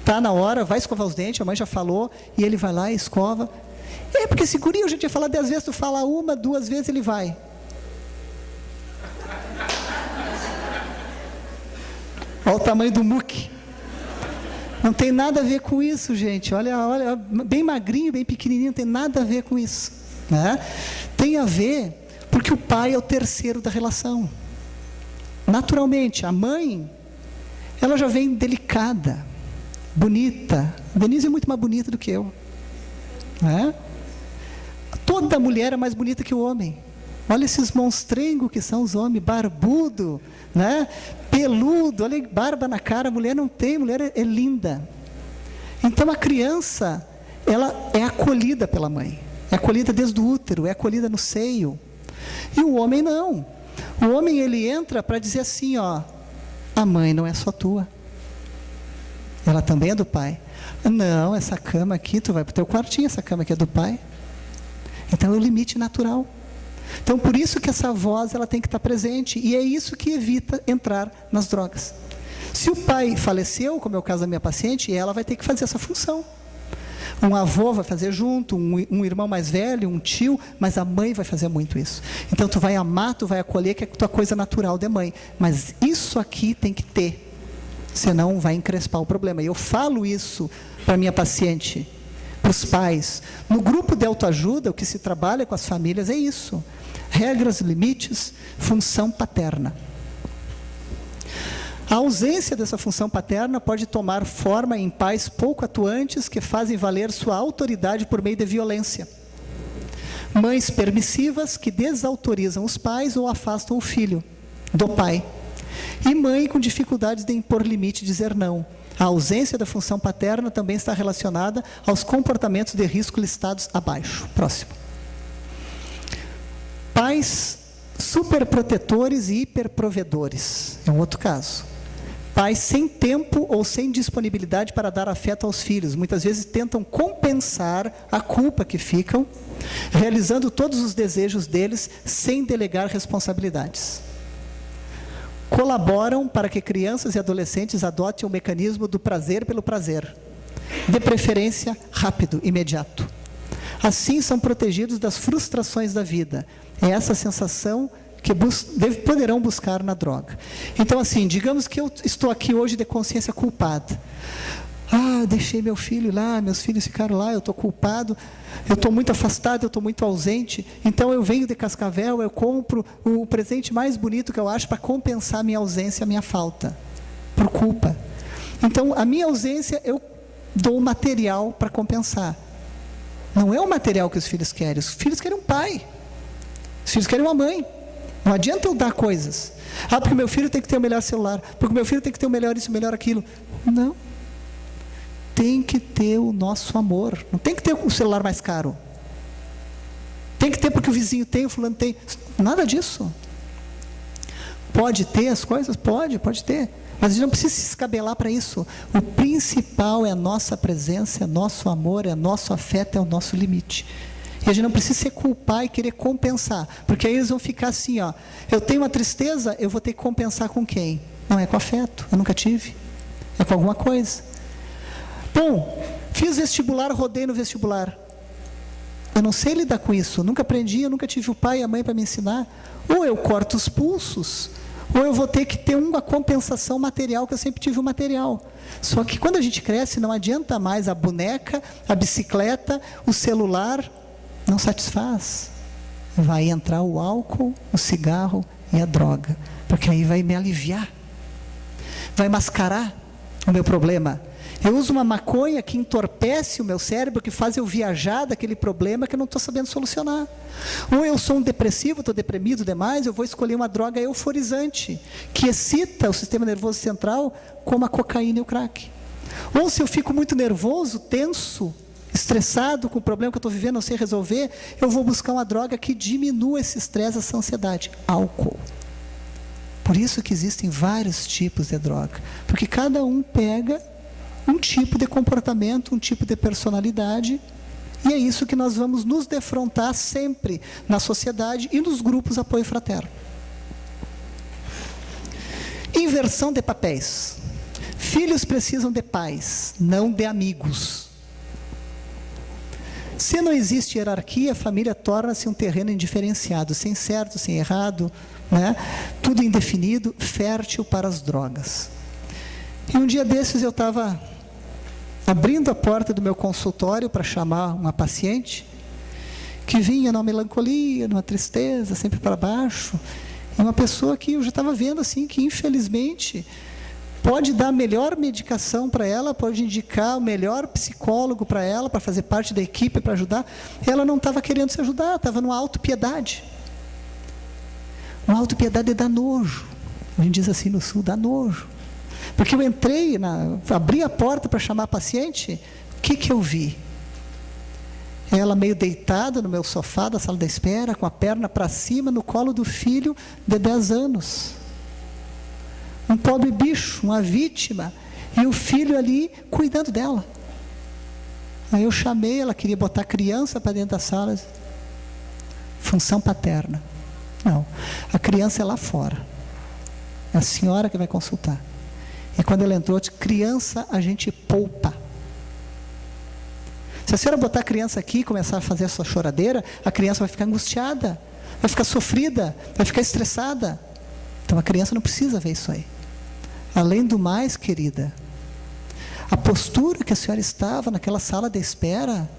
Está na hora, vai escovar os dentes, a mãe já falou, e ele vai lá e escova. Porque esse guri, eu já tinha falado 10 vezes, tu fala 1, 2 vezes, ele vai. Olha o tamanho do muque. Não tem nada a ver com isso, gente. Olha, bem magrinho, bem pequenininho, não tem nada a ver com isso, né? Tem a ver porque o pai é o terceiro da relação. Naturalmente, a mãe, ela já vem delicada, bonita. A Denise é muito mais bonita do que eu, né? Toda mulher é mais bonita que o homem. Olha esses monstrengos que são os homens, barbudo, né? Peludo, olha, barba na cara, a mulher não tem, mulher é linda. Então a criança, ela é acolhida pela mãe, é acolhida desde o útero, é acolhida no seio. E o homem não. O homem, ele entra para dizer assim, ó: a mãe não é só tua, ela também é do pai. Não, essa cama aqui, tu vai para o teu quartinho, essa cama aqui é do pai. Então é o limite natural. Então, por isso que essa voz ela tem que estar presente, e é isso que evita entrar nas drogas. Se o pai faleceu, como é o caso da minha paciente, ela vai ter que fazer essa função. Um avô vai fazer junto, um irmão mais velho, um tio, mas a mãe vai fazer muito isso. Então, tu vai amar, tu vai acolher, que é a tua coisa natural de mãe. Mas isso aqui tem que ter, senão vai encrespar o problema. E eu falo isso para minha paciente, para os pais. No grupo de autoajuda, o que se trabalha com as famílias é isso. Regras, limites, função paterna. A ausência dessa função paterna pode tomar forma em pais pouco atuantes que fazem valer sua autoridade por meio de violência. Mães permissivas que desautorizam os pais ou afastam o filho do pai. E mãe com dificuldades de impor limite e dizer não. A ausência da função paterna também está relacionada aos comportamentos de risco listados abaixo. Próximo. Pais superprotetores e hiperprovedores. É um outro caso. Pais sem tempo ou sem disponibilidade para dar afeto aos filhos. Muitas vezes tentam compensar a culpa que ficam, realizando todos os desejos deles sem delegar responsabilidades. Colaboram para que crianças e adolescentes adotem o mecanismo do prazer pelo prazer, de preferência rápido, imediato. Assim são protegidos das frustrações da vida. É essa sensação que poderão buscar na droga. Então, assim, digamos que eu estou aqui hoje de consciência culpada. Deixei meu filho lá, meus filhos ficaram lá, eu estou culpado, eu estou muito afastado, eu estou muito ausente, então eu venho de Cascavel, eu compro o presente mais bonito que eu acho para compensar a minha ausência, a minha falta, por culpa. Então, a minha ausência, eu dou material para compensar. Não é o material que os filhos querem um pai, os filhos querem uma mãe. Não adianta eu dar coisas. Porque meu filho tem que ter o melhor celular, porque meu filho tem que ter o melhor isso, o melhor aquilo. Não. Tem que ter o nosso amor. Não tem que ter o celular mais caro. Tem que ter porque o vizinho tem, o fulano tem. Nada disso. Pode ter as coisas? Pode ter. Mas a gente não precisa se escabelar para isso. O principal é a nossa presença, é nosso amor, é nosso afeto, é o nosso limite. E a gente não precisa se culpar e querer compensar. Porque aí eles vão ficar assim, eu tenho uma tristeza, eu vou ter que compensar com quem? Não é com afeto, eu nunca tive. É com alguma coisa. Bom, fiz vestibular, rodei no vestibular. Eu não sei lidar com isso, nunca aprendi, eu nunca tive o pai e a mãe para me ensinar. Ou eu corto os pulsos, ou eu vou ter que ter uma compensação material, que eu sempre tive o material. Só que quando a gente cresce, não adianta mais a boneca, a bicicleta, o celular, não satisfaz. Vai entrar o álcool, o cigarro e a droga, porque aí vai me aliviar, vai mascarar o meu problema. Eu uso uma maconha que entorpece o meu cérebro, que faz eu viajar daquele problema que eu não estou sabendo solucionar. Ou eu sou um depressivo, estou deprimido demais, eu vou escolher uma droga euforizante, que excita o sistema nervoso central, como a cocaína e o crack. Ou se eu fico muito nervoso, tenso, estressado com o problema que eu estou vivendo, não sei resolver, eu vou buscar uma droga que diminua esse estresse, essa ansiedade. Álcool. Por isso que existem vários tipos de droga, porque cada um pega um tipo de comportamento, um tipo de personalidade, e é isso que nós vamos nos defrontar sempre na sociedade e nos grupos apoio fraterno. Inversão de papéis. Filhos precisam de pais, não de amigos. Se não existe hierarquia, a família torna-se um terreno indiferenciado, sem certo, sem errado, tudo indefinido, fértil para as drogas. E um dia desses eu estava abrindo a porta do meu consultório para chamar uma paciente, que vinha numa melancolia, numa tristeza, sempre para baixo, e uma pessoa que eu já estava vendo assim, que infelizmente pode dar a melhor medicação para ela, pode indicar o melhor psicólogo para ela, para fazer parte da equipe, para ajudar. Ela não estava querendo se ajudar, estava numa autopiedade. Uma autopiedade dá nojo. A gente diz assim no sul, dá nojo. Porque eu entrei, abri a porta para chamar a paciente, o que eu vi? Ela meio deitada no meu sofá da sala da espera, com a perna para cima, no colo do filho de 10 anos. Um pobre bicho, uma vítima, e o filho ali cuidando dela. Aí eu chamei, ela queria botar a criança para dentro da sala. função paterna. Não, a criança é lá fora. É a senhora que vai consultar. E quando ela entrou, disse, criança a gente poupa. Se a senhora botar a criança aqui e começar a fazer a sua choradeira, a criança vai ficar angustiada, vai ficar sofrida, vai ficar estressada. Então a criança não precisa ver isso aí. Além do mais, querida, a postura que a senhora estava naquela sala de espera,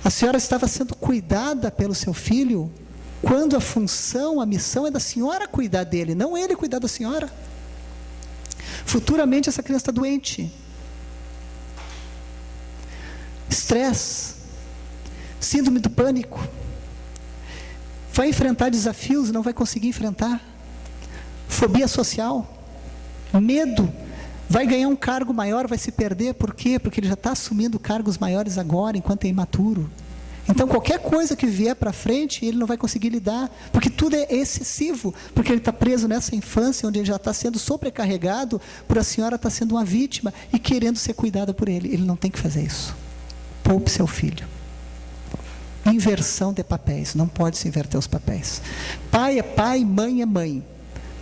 a senhora estava sendo cuidada pelo seu filho, quando a função, a missão é da senhora cuidar dele, não ele cuidar da senhora. Futuramente essa criança está doente. Estresse, síndrome do pânico, vai enfrentar desafios e não vai conseguir enfrentar, fobia social, medo, vai ganhar um cargo maior, vai se perder, por quê? Porque ele já está assumindo cargos maiores agora, enquanto é imaturo. Então qualquer coisa que vier para frente, ele não vai conseguir lidar, porque tudo é excessivo, porque ele está preso nessa infância, onde ele já está sendo sobrecarregado, por a senhora estar sendo uma vítima, e querendo ser cuidada por ele. Ele não tem que fazer isso. Poupe seu filho. Inversão de papéis, não pode se inverter os papéis. Pai é pai, mãe é mãe.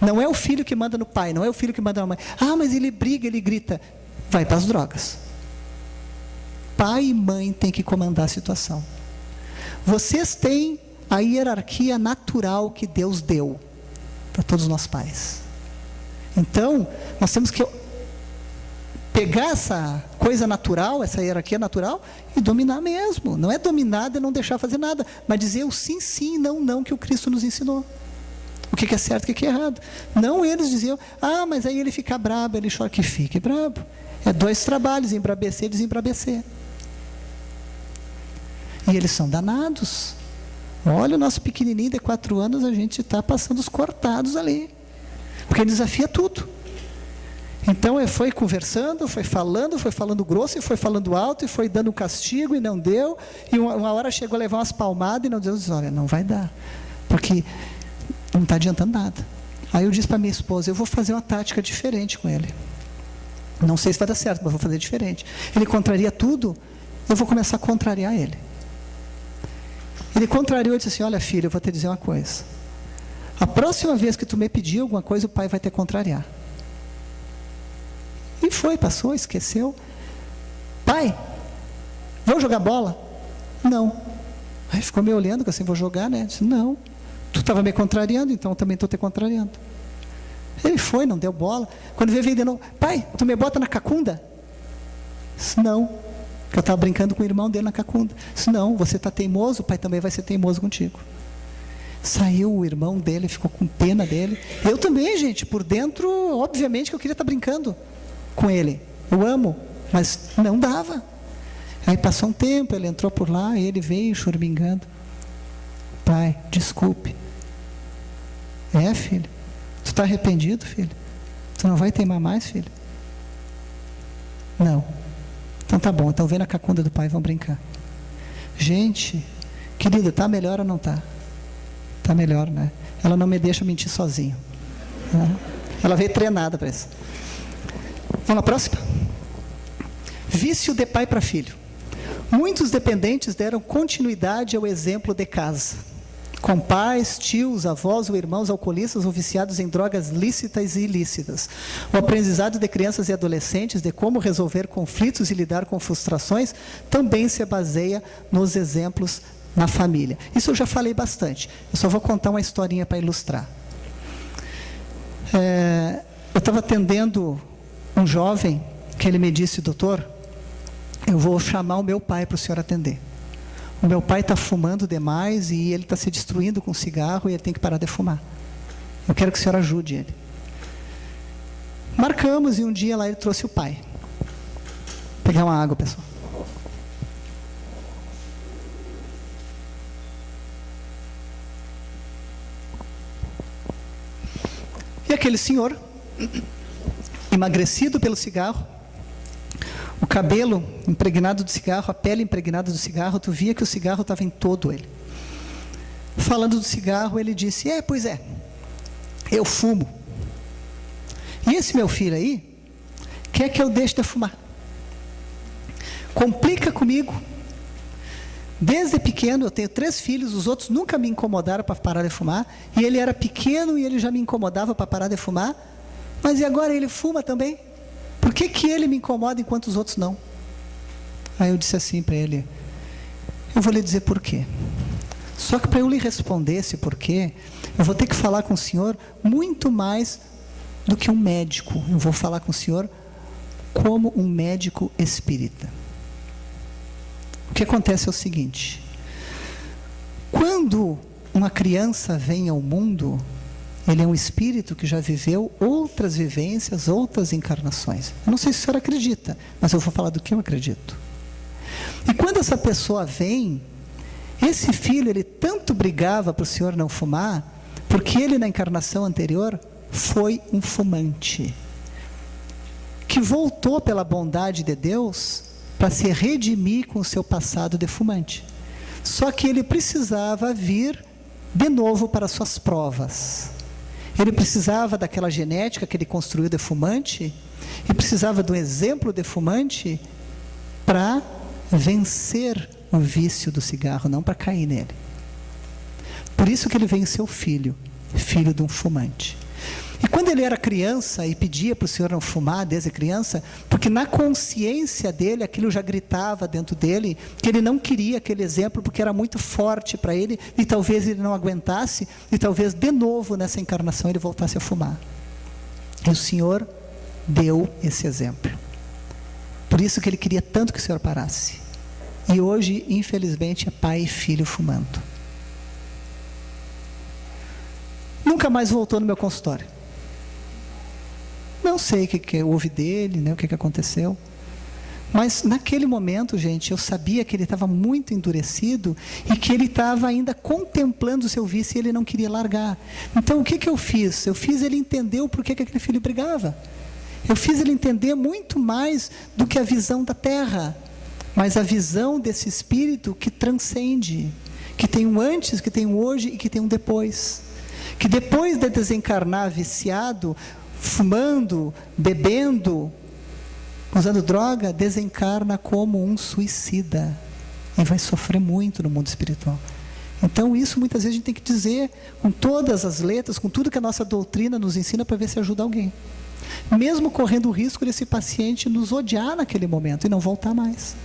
Não é o filho que manda no pai, não é o filho que manda na mãe. Ah, mas ele briga, ele grita. Vai para as drogas. Pai e mãe têm que comandar a situação. Vocês têm a hierarquia natural que Deus deu para todos nós pais. Então, nós temos que pegar essa coisa natural, essa hierarquia natural, e dominar mesmo. Não é dominar e não deixar fazer nada, mas dizer o sim, sim, não, não, que o Cristo nos ensinou. O que é certo e o que é errado. Não eles diziam, ah, mas aí ele fica brabo, ele chora, que fique brabo. É 2 trabalhos, embrabecer e desembrabecer. E eles são danados. Olha, o nosso pequenininho de 4 anos, a gente está passando os cortados ali. Porque ele desafia tudo. Então, foi conversando, foi falando grosso, e foi falando alto, e foi dando um castigo, e não deu. E uma hora chegou a levar umas palmadas, e não deu. Disse, olha, não vai dar. Porque não está adiantando nada. Aí eu disse para minha esposa, eu vou fazer uma tática diferente com ele. Não sei se vai dar certo, mas vou fazer diferente. Ele contraria tudo, eu vou começar a contrariar ele. Ele contrariou e disse assim, olha filho, eu vou te dizer uma coisa. A próxima vez que tu me pedir alguma coisa, o pai vai te contrariar. E foi, passou, esqueceu. Pai, vamos jogar bola? Não. Aí ficou me olhando, que assim, vou jogar, né? Disse, não. Tu estava me contrariando, então eu também estou te contrariando. Ele foi, não deu bola. Quando veio de novo, pai, tu me bota na cacunda? Disse, não. Porque eu estava brincando com o irmão dele na cacunda. Disse, não, você está teimoso, o pai também vai ser teimoso contigo. Saiu o irmão dele, ficou com pena dele. Eu também, gente, por dentro, obviamente que eu queria estar brincando com ele. Eu amo, mas não dava. Aí passou um tempo, ele entrou por lá, e ele veio choramingando. Pai, desculpe. É, filho? Tu está arrependido, filho? Tu não vai teimar mais, filho? Não. Então tá bom, então vem na cacunda do pai e vamos brincar. Gente, querida, tá melhor ou não tá? Tá melhor, né? Ela não me deixa mentir sozinho. Ela veio treinada para isso. Vamos na próxima? Vício de pai para filho. Muitos dependentes deram continuidade ao exemplo de casa, com pais, tios, avós ou irmãos alcoolistas ou viciados em drogas lícitas e ilícitas. O aprendizado de crianças e adolescentes de como resolver conflitos e lidar com frustrações também se baseia nos exemplos na família. Isso eu já falei bastante. Eu só vou contar uma historinha para ilustrar. Eu estava atendendo um jovem que ele me disse, doutor, eu vou chamar o meu pai para o senhor atender. O meu pai está fumando demais e ele está se destruindo com cigarro e ele tem que parar de fumar. Eu quero que o senhor ajude ele. Marcamos e um dia lá ele trouxe o pai. Vou pegar uma água, pessoal. E aquele senhor, emagrecido pelo cigarro, o cabelo impregnado do cigarro, a pele impregnada do cigarro, tu via que o cigarro estava em todo ele. Falando do cigarro, ele disse, pois é, eu fumo. E esse meu filho aí, quer que eu deixe de fumar. Complica comigo. Desde pequeno, eu tenho 3 filhos, os outros nunca me incomodaram para parar de fumar, e ele era pequeno e ele já me incomodava para parar de fumar, mas e agora ele fuma também? Por que que ele me incomoda enquanto os outros não? Aí eu disse assim para ele, eu vou lhe dizer por quê. Só que para eu lhe responder esse porquê, eu vou ter que falar com o senhor muito mais do que um médico. Eu vou falar com o senhor como um médico espírita. O que acontece é o seguinte, quando uma criança vem ao mundo, ele é um espírito que já viveu outras vivências, outras encarnações. Eu não sei se o senhor acredita, mas eu vou falar do que eu acredito. E quando essa pessoa vem, esse filho, ele tanto brigava para o senhor não fumar, porque ele na encarnação anterior foi um fumante, que voltou pela bondade de Deus para se redimir com o seu passado de fumante. Só que ele precisava vir de novo para suas provas. Ele precisava daquela genética que ele construiu de fumante, e precisava do exemplo de fumante para vencer o vício do cigarro, não para cair nele. Por isso que ele venceu o filho de um fumante. E quando ele era criança e pedia para o senhor não fumar desde criança, porque na consciência dele, aquilo já gritava dentro dele, que ele não queria aquele exemplo, porque era muito forte para ele, e talvez ele não aguentasse, e talvez de novo nessa encarnação ele voltasse a fumar. E o senhor deu esse exemplo. Por isso que ele queria tanto que o senhor parasse. E hoje, infelizmente, é pai e filho fumando. Nunca mais voltou no meu consultório. Não sei o que houve dele, né, o que aconteceu. Mas naquele momento, gente, eu sabia que ele estava muito endurecido e que ele estava ainda contemplando o seu vício e ele não queria largar. Então o que eu fiz? Eu fiz ele entender o porquê que aquele filho brigava. Eu fiz ele entender muito mais do que a visão da terra, mas a visão desse espírito que transcende, que tem um antes, que tem um hoje e que tem um depois. Que depois de desencarnar viciado, fumando, bebendo, usando droga, desencarna como um suicida e vai sofrer muito no mundo espiritual. Então isso muitas vezes a gente tem que dizer com todas as letras, com tudo que a nossa doutrina nos ensina, para ver se ajuda alguém, mesmo correndo o risco desse paciente nos odiar naquele momento e não voltar mais.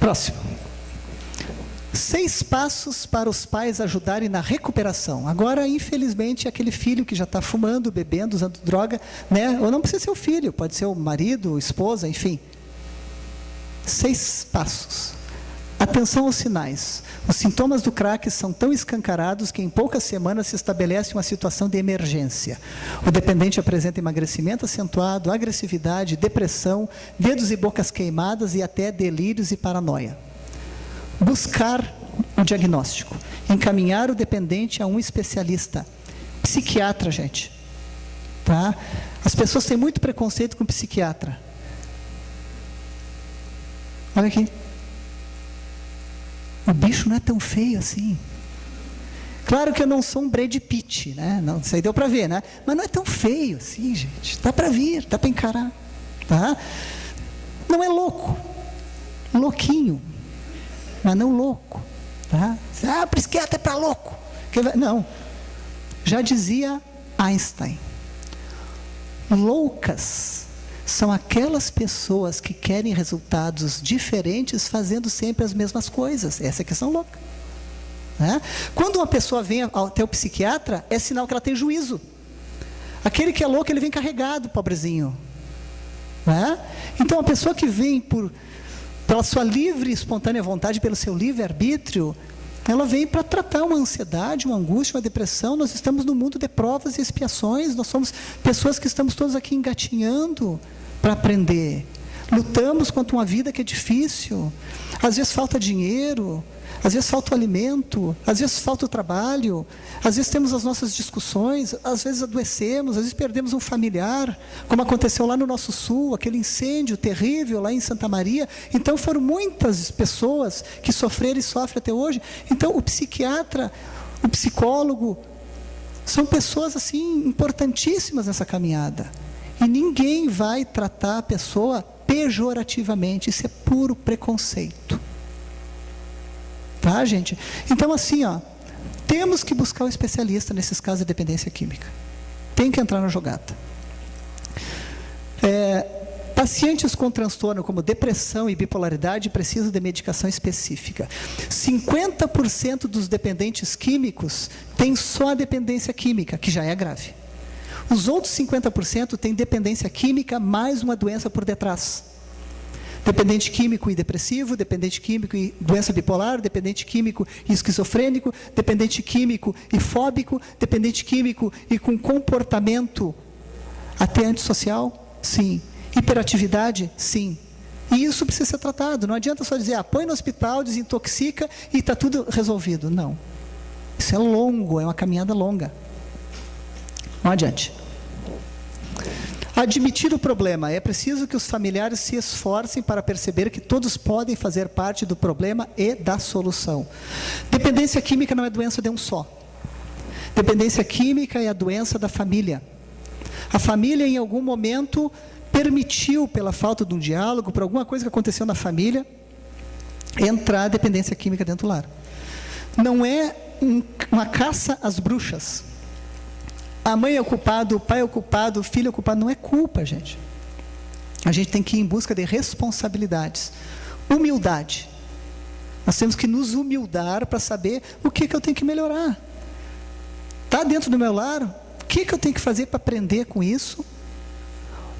Próximo. 6 passos para os pais ajudarem na recuperação. Agora, infelizmente, aquele filho que já está fumando, bebendo, usando droga, né? Ou não precisa ser o filho, pode ser o marido, a esposa, enfim. 6 passos. Atenção aos sinais. Os sintomas do crack são tão escancarados que em poucas semanas se estabelece uma situação de emergência. O dependente apresenta emagrecimento acentuado, agressividade, depressão, dedos e bocas queimadas e até delírios e paranoia. Buscar o diagnóstico, encaminhar o dependente a um especialista, psiquiatra, gente, tá? As pessoas têm muito preconceito com psiquiatra. Olha aqui, o bicho não é tão feio assim. Claro que eu não sou um Brad Pitt, né? Não, isso aí deu para ver, né? Mas não é tão feio assim, gente. Dá para vir, dá para encarar, tá? Não é louco, louquinho, mas não louco, tá? Ah, psiquiatra é para louco. Não, já dizia Einstein, loucas são aquelas pessoas que querem resultados diferentes fazendo sempre as mesmas coisas. Essa é a questão louca, né? Quando uma pessoa vem até o psiquiatra, é sinal que ela tem juízo. Aquele que é louco, ele vem carregado, pobrezinho, né? Então a pessoa que vem pela sua livre e espontânea vontade, pelo seu livre-arbítrio, ela vem para tratar uma ansiedade, uma angústia, uma depressão. Nós estamos no mundo de provas e expiações, nós somos pessoas que estamos todos aqui engatinhando para aprender. Lutamos contra uma vida que é difícil, às vezes falta dinheiro, às vezes falta o alimento, às vezes falta o trabalho, às vezes temos as nossas discussões, às vezes adoecemos, às vezes perdemos um familiar, como aconteceu lá no nosso sul, aquele incêndio terrível lá em Santa Maria. Então foram muitas pessoas que sofreram e sofrem até hoje. Então o psiquiatra, o psicólogo, são pessoas assim importantíssimas nessa caminhada. E ninguém vai tratar a pessoa pejorativamente. Isso é puro preconceito. Tá, gente? Então, assim, temos que buscar o especialista nesses casos de dependência química. Tem que entrar na jogada. Pacientes com transtorno como depressão e bipolaridade precisam de medicação específica. 50% dos dependentes químicos têm só a dependência química, que já é grave. Os outros 50% têm dependência química mais uma doença por detrás. Dependente químico e depressivo, dependente químico e doença bipolar, dependente químico e esquizofrênico, dependente químico e fóbico, dependente químico e com comportamento até antissocial, sim. Hiperatividade, sim. E isso precisa ser tratado. Não adianta só dizer, põe no hospital, desintoxica e está tudo resolvido. Não. Isso é longo, é uma caminhada longa. Não adiante. Admitir o problema. É preciso que os familiares se esforcem para perceber que todos podem fazer parte do problema e da solução. Dependência química não é doença de um só. Dependência química é a doença da família. A família, em algum momento, permitiu, pela falta de um diálogo, por alguma coisa que aconteceu na família, entrar a dependência química dentro do lar. Não é uma caça às bruxas. A mãe é o culpado, o pai é o culpado, o filho é o culpado. Não é culpa, gente. A gente tem que ir em busca de responsabilidades. Humildade. Nós temos que nos humildar para saber o que eu tenho que melhorar. Está dentro do meu lar? O que eu tenho que fazer para aprender com isso?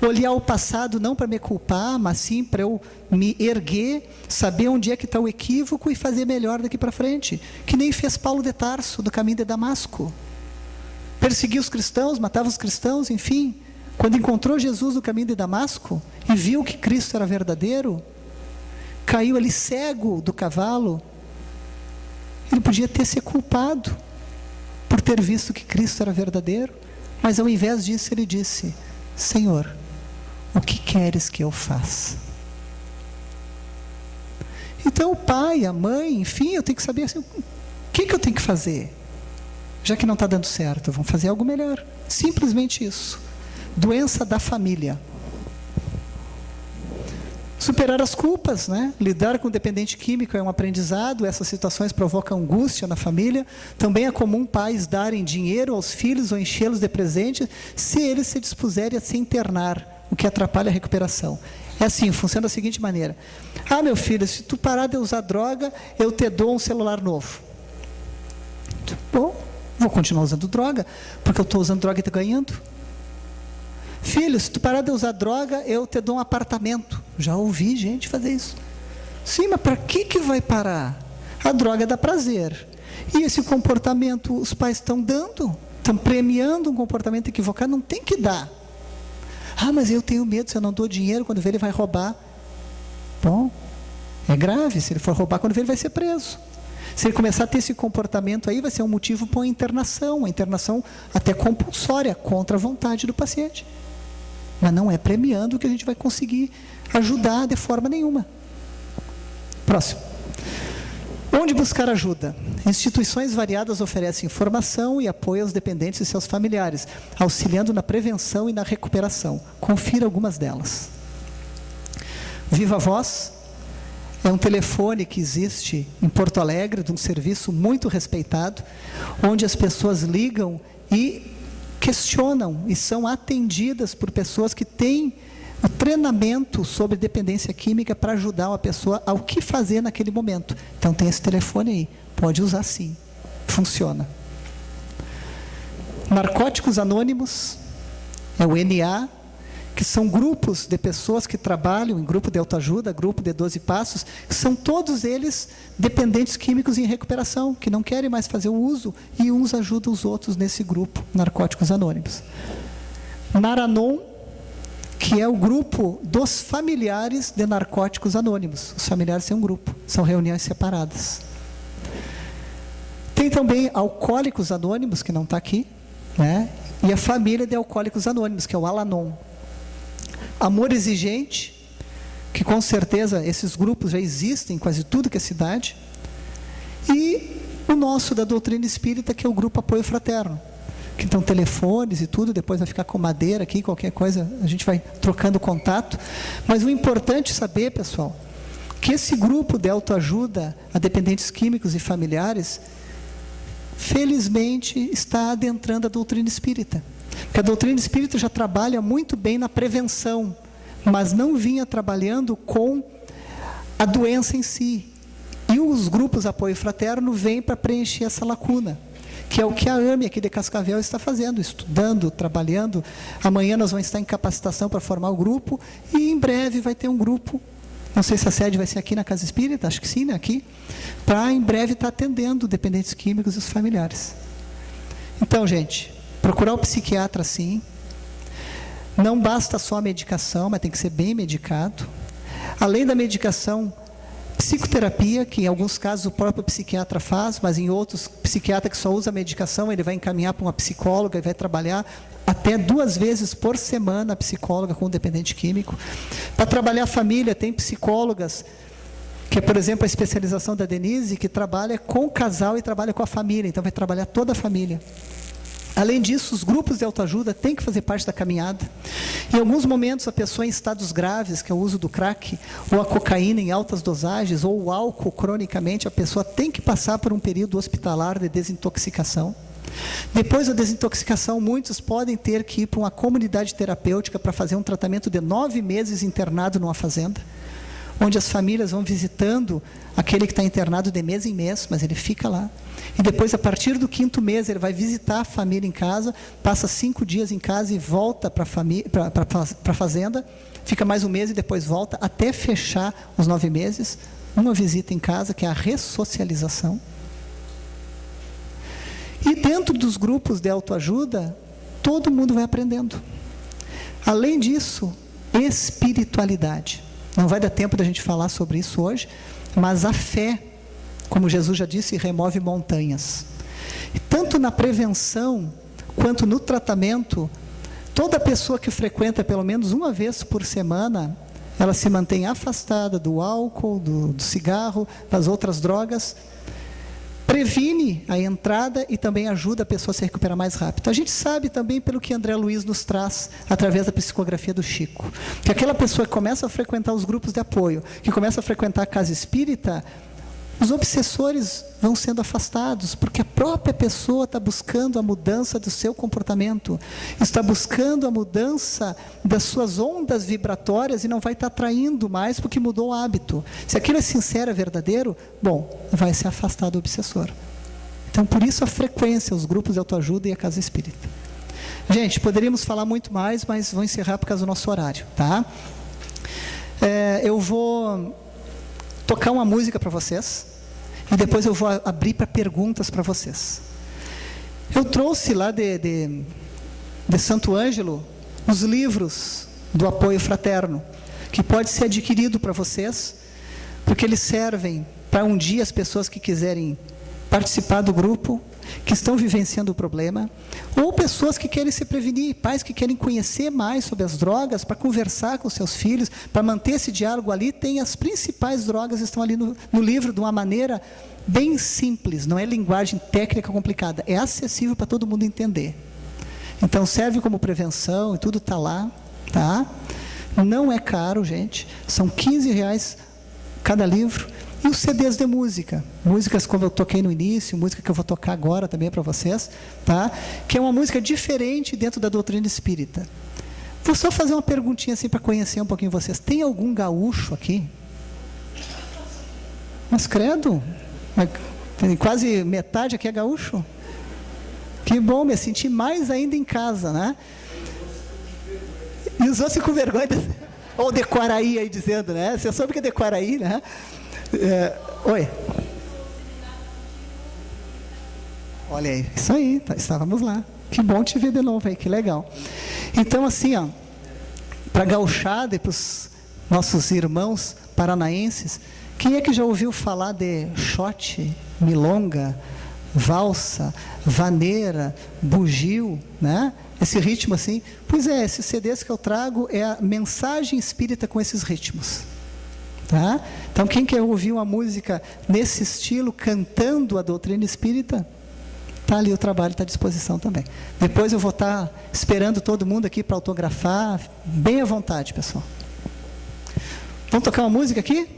Olhar o passado não para me culpar, mas sim para eu me erguer, saber onde é que está o equívoco e fazer melhor daqui para frente. Que nem fez Paulo de Tarso, do caminho de Damasco. Perseguia os cristãos, matava os cristãos, enfim. Quando encontrou Jesus no caminho de Damasco e viu que Cristo era verdadeiro, caiu ali cego do cavalo. Ele podia ter se culpado por ter visto que Cristo era verdadeiro, mas ao invés disso ele disse: Senhor, o que queres que eu faça? Então o pai, a mãe, enfim, eu tenho que saber assim, o que eu tenho que fazer? Já que não está dando certo, vamos fazer algo melhor. Simplesmente isso. Doença da família. Superar as culpas, né? Lidar com o dependente químico é um aprendizado. Essas situações provocam angústia na família. Também é comum pais darem dinheiro aos filhos ou enchê-los de presentes se eles se dispuserem a se internar, o que atrapalha a recuperação. É assim, funciona da seguinte maneira: meu filho, se tu parar de usar droga, eu te dou um celular novo. Bom, vou continuar usando droga, porque eu estou usando droga e estou ganhando. Filho, se tu parar de usar droga, eu te dou um apartamento. Já ouvi gente fazer isso. Sim, mas para que vai parar? A droga dá prazer. E esse comportamento os pais estão dando, estão premiando um comportamento equivocado, não tem que dar. Mas eu tenho medo, se eu não dou dinheiro, quando vê ele vai roubar. Bom, é grave, se ele for roubar, quando vê ele vai ser preso. Se ele começar a ter esse comportamento aí, vai ser um motivo para uma internação até compulsória, contra a vontade do paciente. Mas não é premiando que a gente vai conseguir ajudar de forma nenhuma. Próximo. Onde buscar ajuda? Instituições variadas oferecem informação e apoio aos dependentes e seus familiares, auxiliando na prevenção e na recuperação. Confira algumas delas. Viva Voz é um telefone que existe em Porto Alegre, de um serviço muito respeitado, onde as pessoas ligam e questionam e são atendidas por pessoas que têm o treinamento sobre dependência química para ajudar uma pessoa ao que fazer naquele momento. Então tem esse telefone aí, pode usar sim, funciona. Narcóticos Anônimos, é o NA, que são grupos de pessoas que trabalham em grupo de autoajuda, grupo de 12 passos, são todos eles dependentes químicos em recuperação, que não querem mais fazer o uso, e uns ajudam os outros nesse grupo, Narcóticos Anônimos. Naranon, que é o grupo dos familiares de Narcóticos Anônimos. Os familiares têm um grupo, são reuniões separadas. Tem também Alcoólicos Anônimos, que não está aqui, né? E a família de Alcoólicos Anônimos, que é o Al-Anon. Amor Exigente, que com certeza esses grupos já existem em quase tudo que é cidade. E o nosso da doutrina espírita, que é o Grupo Apoio Fraterno. que estão telefones e tudo, depois vai ficar com madeira aqui, qualquer coisa, a gente vai trocando contato. Mas o importante saber, pessoal, que esse grupo de autoajuda a dependentes químicos e familiares, felizmente, está adentrando a doutrina espírita. Porque a doutrina espírita já trabalha muito bem na prevenção, mas não vinha trabalhando com a doença em si. E os grupos apoio fraterno vêm para preencher essa lacuna, que é o que a AME aqui de Cascavel está fazendo, estudando, trabalhando. Amanhã nós vamos estar em capacitação para formar o grupo, e em breve vai ter um grupo, não sei se a sede vai ser aqui na Casa Espírita, acho que sim, né, aqui, para em breve estar atendendo dependentes químicos e os familiares. Então, gente, procurar o psiquiatra sim, não basta só a medicação, mas tem que ser bem medicado. Além da medicação, psicoterapia, que em alguns casos o próprio psiquiatra faz, mas em outros, psiquiatra que só usa a medicação, ele vai encaminhar para uma psicóloga e vai trabalhar até 2 vezes por semana a psicóloga com o dependente químico. Para trabalhar a família, tem psicólogas, que é, por exemplo, a especialização da Denise, que trabalha com o casal e trabalha com a família, então vai trabalhar toda a família. Além disso, os grupos de autoajuda têm que fazer parte da caminhada. Em alguns momentos, a pessoa em estados graves, que é o uso do crack, ou a cocaína em altas dosagens, ou o álcool cronicamente, a pessoa tem que passar por um período hospitalar de desintoxicação. Depois da desintoxicação, muitos podem ter que ir para uma comunidade terapêutica para fazer um tratamento de 9 meses internado numa fazenda, onde as famílias vão visitando aquele que está internado de mês em mês, mas ele fica lá. E depois, a partir do 5º mês, ele vai visitar a família em casa, passa 5 dias em casa e volta para a fazenda, fica mais 1 mês e depois volta, até fechar os 9 meses, uma visita em casa, que é a ressocialização. E dentro dos grupos de autoajuda, todo mundo vai aprendendo. Além disso, espiritualidade. Não vai dar tempo da gente falar sobre isso hoje, mas a fé, como Jesus já disse, remove montanhas. E tanto na prevenção, quanto no tratamento, toda pessoa que frequenta pelo menos 1 vez por semana, ela se mantém afastada do álcool, do cigarro, das outras drogas, previne a entrada e também ajuda a pessoa a se recuperar mais rápido. A gente sabe também pelo que André Luiz nos traz, através da psicografia do Chico, que aquela pessoa que começa a frequentar os grupos de apoio, que começa a frequentar a casa espírita, os obsessores vão sendo afastados, porque a própria pessoa está buscando a mudança do seu comportamento, está buscando a mudança das suas ondas vibratórias e não vai estar atraindo mais porque mudou o hábito. Se aquilo é sincero, é verdadeiro, bom, vai se afastar do obsessor. Então, por isso a frequência, os grupos de autoajuda e a casa espírita. Gente, poderíamos falar muito mais, mas vou encerrar por causa do nosso horário, tá? Eu vou tocar uma música para vocês e depois eu vou abrir para perguntas para vocês. Eu trouxe lá de Santo Ângelo os livros do apoio fraterno, que pode ser adquirido para vocês, porque eles servem para um dia as pessoas que quiserem participar do grupo, que estão vivenciando o problema, ou pessoas que querem se prevenir, pais que querem conhecer mais sobre as drogas, para conversar com seus filhos, para manter esse diálogo ali. Tem as principais drogas, estão ali no livro, de uma maneira bem simples, não é linguagem técnica complicada, é acessível para todo mundo entender. Então serve como prevenção e tudo está lá, tá? Não é caro, gente, são R$15 cada livro. E os CDs de música, músicas como eu toquei no início, música que eu vou tocar agora também para vocês, tá? Que é uma música diferente dentro da doutrina espírita. Vou só fazer uma perguntinha assim para conhecer um pouquinho vocês. Tem algum gaúcho aqui? Mas credo, quase metade aqui é gaúcho. Que bom, me senti mais ainda em casa, né? E os outros com vergonha, ou de Quaraí aí dizendo, né? Você soube que é de Quaraí, né? Oi. Olha aí, isso aí, estávamos lá. Que bom te ver de novo aí, que legal. Então, assim, ó, para a gauchada e para os nossos irmãos paranaenses, quem é que já ouviu falar de shot, milonga, valsa, vaneira, bugio, né? Esse ritmo assim? Pois é, esses CDs que eu trago é a mensagem espírita com esses ritmos. Tá? Então, quem quer ouvir uma música nesse estilo, cantando a doutrina espírita, Está ali o trabalho, está à disposição também. Depois eu vou estar esperando todo mundo aqui para autografar, bem à vontade, pessoal. Vamos tocar uma música aqui?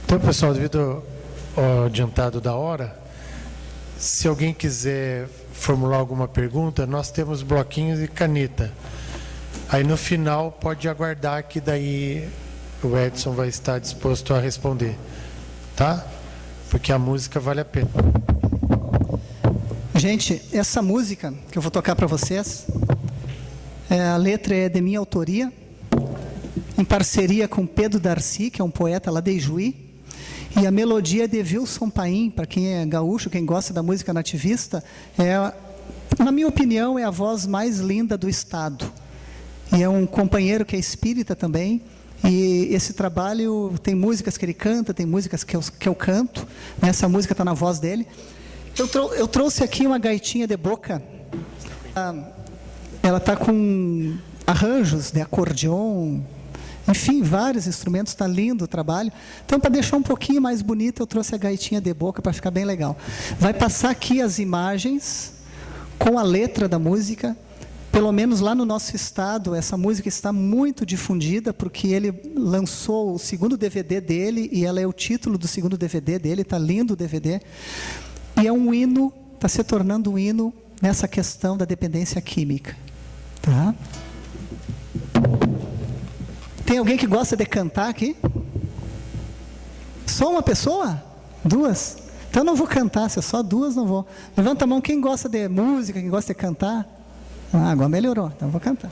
Então, pessoal, devido ao adiantado da hora, se alguém quiser formular alguma pergunta, nós temos bloquinhos e caneta. Aí no final pode aguardar que daí o Edson vai estar disposto a responder, tá? Porque a música vale a pena. Gente, essa música que eu vou tocar para vocês, a letra é de minha autoria, em parceria com Pedro Darcy, que é um poeta lá de Ijuí, e a melodia é de Wilson Paim. Para quem é gaúcho, quem gosta da música nativista, na minha opinião, é a voz mais linda do estado. E é um companheiro que é espírita também. E esse trabalho tem músicas que ele canta, tem músicas que eu canto. Essa música está na voz dele. Eu trouxe aqui uma gaitinha de boca. Ela está com arranjos de acordeon, enfim, vários instrumentos. Está lindo o trabalho. Então, para deixar um pouquinho mais bonito, eu trouxe a gaitinha de boca para ficar bem legal. Vai passar aqui as imagens com a letra da música. Pelo menos lá no nosso estado, essa música está muito difundida, porque ele lançou o segundo DVD dele, e ela é o título do segundo DVD dele, está lindo o DVD. E é um hino, está se tornando um hino nessa questão da dependência química. Tá? Tem alguém que gosta de cantar aqui? Só uma pessoa? Duas? Então não vou cantar, se é só duas não vou. Levanta a mão quem gosta de música, quem gosta de cantar. Agora melhorou, então vou cantar.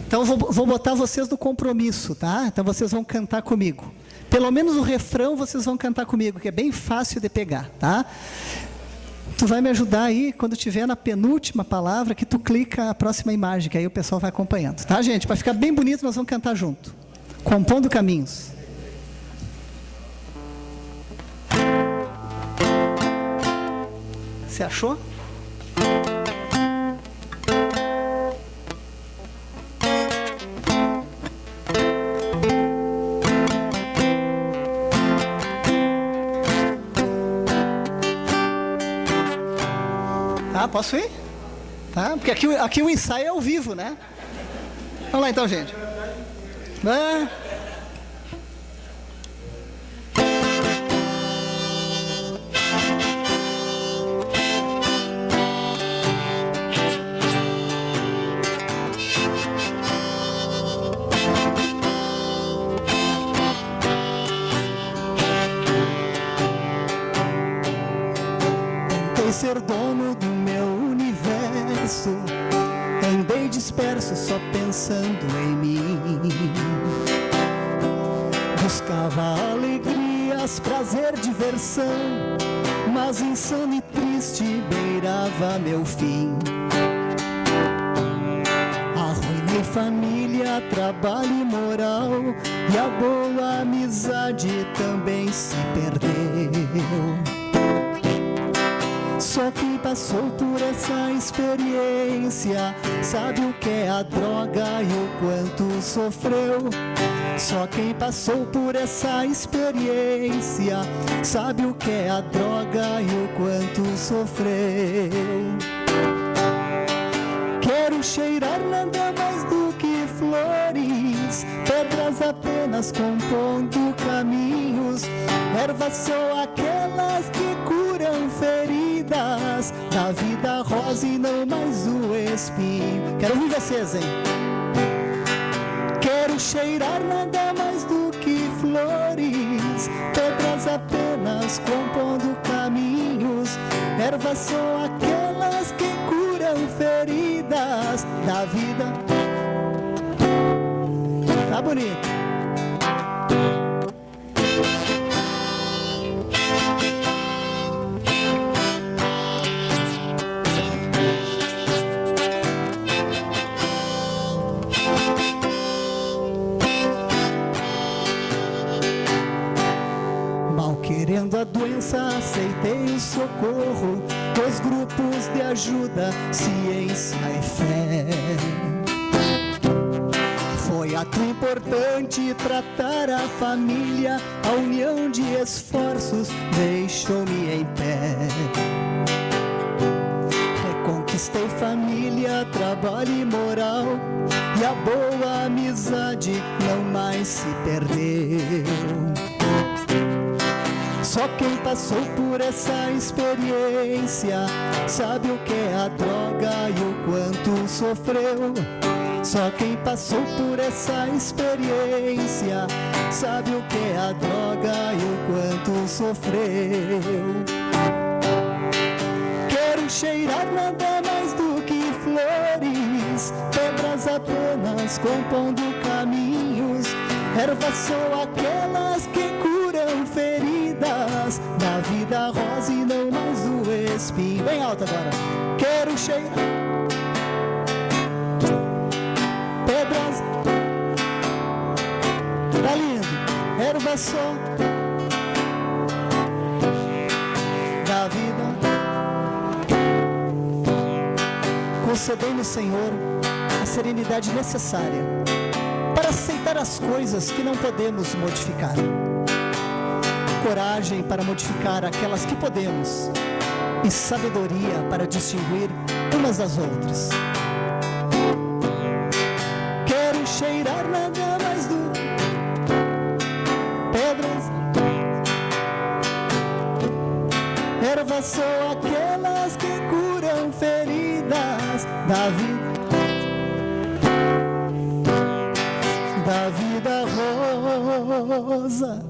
Então vou botar vocês no compromisso, tá? Então vocês vão cantar comigo. Pelo menos o refrão vocês vão cantar comigo, que é bem fácil de pegar, tá? Tu vai me ajudar aí, quando tiver na penúltima palavra, que tu clica a próxima imagem, que aí o pessoal vai acompanhando, tá, gente? Para ficar bem bonito, nós vamos cantar junto. Compondo caminhos. Você achou? Posso ir? Tá? Porque aqui o ensaio é ao vivo, né? Vamos lá então, gente. Tentei ser dono do meu universo, andei disperso só pensando em mim. Buscava alegrias, prazer, diversão, mas insano e triste beirava meu fim. Arruinei família, trabalho e moral, e a boa amizade também se perdeu. Só quem passou por essa experiência sabe o que é a droga e o quanto sofreu. Só quem passou por essa experiência sabe o que é a droga e o quanto sofreu. Quero cheirar nada mais do que flores, pedras apenas compondo caminhos. Ervas são aquelas que curam feridas da vida rosa e não mais o espinho. Quero ouvir vocês, hein? Quero cheirar nada mais do que flores, pedras apenas compondo caminhos. Ervas são aquelas que curam feridas da vida. Tá bonito. Querendo a doença, aceitei o socorro dos grupos de ajuda, ciência e fé. Foi ato importante tratar a família, a união de esforços deixou-me em pé. Reconquistei família, trabalho e moral, e a boa amizade não mais se perdeu. Só quem passou por essa experiência sabe o que é a droga e o quanto sofreu. Só quem passou por essa experiência sabe o que é a droga e o quanto sofreu. Quero cheirar nada mais do que flores, pedras apenas compondo caminhos. Ervas são aquelas que curam feridas da vida rosa e não mais do espinho. Bem alto agora. Quero cheirar pedras, tá lindo, erva só da vida. Concedei-nos, Senhor, a serenidade necessária para aceitar as coisas que não podemos modificar, coragem para modificar aquelas que podemos e sabedoria para distinguir umas das outras. Cheirar nada mais do pedras, ervas são aquelas que curam feridas da vida rosa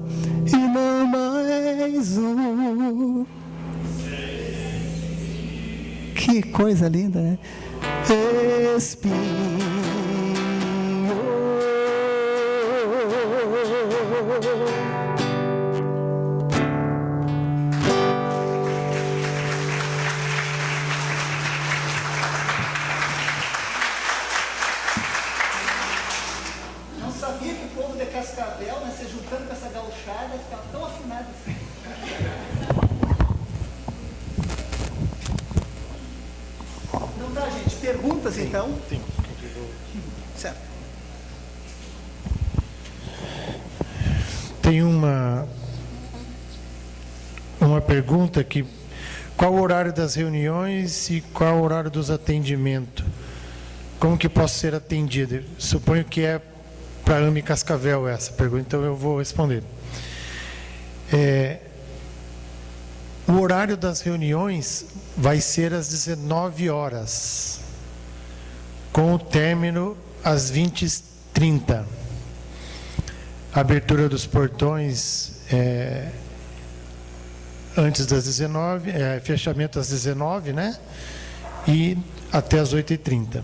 e não mais o. Que coisa linda, né? Espinho. Não sabia que o povo de Cascavel, né, se juntando com essa gauchada, ficava tão afinado assim. Então tá, gente, perguntas então? Sim. Certo. Tem uma pergunta aqui. Qual o horário das reuniões e qual o horário dos atendimentos? Como que posso ser atendido? Suponho que é para a AME Cascavel essa pergunta, então eu vou responder. O horário das reuniões vai ser às 19 horas, com o término às 20h30. Abertura dos portões antes das 19, fechamento às 19, né? E até às 8h30.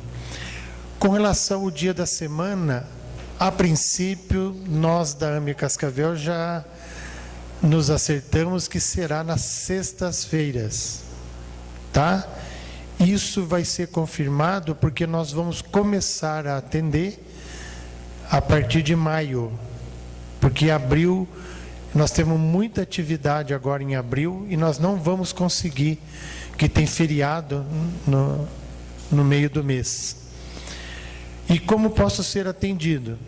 Com relação ao dia da semana, a princípio, nós da AME Cascavel já nos acertamos que será nas sextas-feiras, tá? Isso vai ser confirmado porque nós vamos começar a atender a partir de maio. Porque abril, nós temos muita atividade agora em abril e nós não vamos conseguir, que tem feriado no meio do mês. E como posso ser atendido?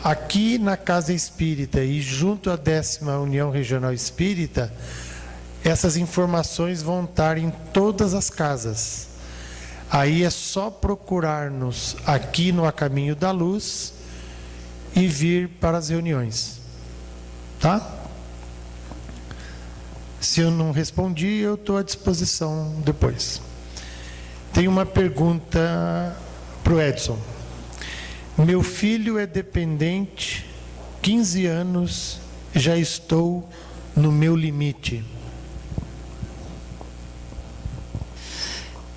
Aqui na Casa Espírita e junto à 10ª União Regional Espírita, essas informações vão estar em todas as casas. Aí é só procurar-nos aqui no A Caminho da Luz e vir para as reuniões, tá? Se eu não respondi, eu estou à disposição depois. Tem uma pergunta para o Edson. Meu filho é dependente, 15 anos, já estou no meu limite.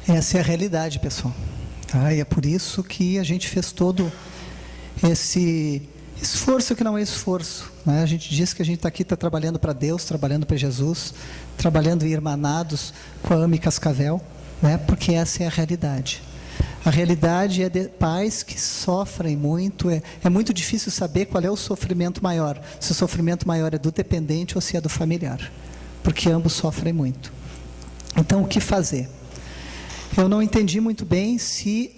Essa é a realidade, pessoal. Tá? E é por isso que a gente fez todo esse esforço que não é esforço, né? A gente diz que a gente está aqui, está trabalhando para Deus, trabalhando para Jesus, trabalhando irmanados com a AME Cascavel, né? Porque essa é a realidade. A realidade é de pais que sofrem muito, é muito difícil saber qual é o sofrimento maior, se o sofrimento maior é do dependente ou se é do familiar, porque ambos sofrem muito. Então, o que fazer? Eu não entendi muito bem se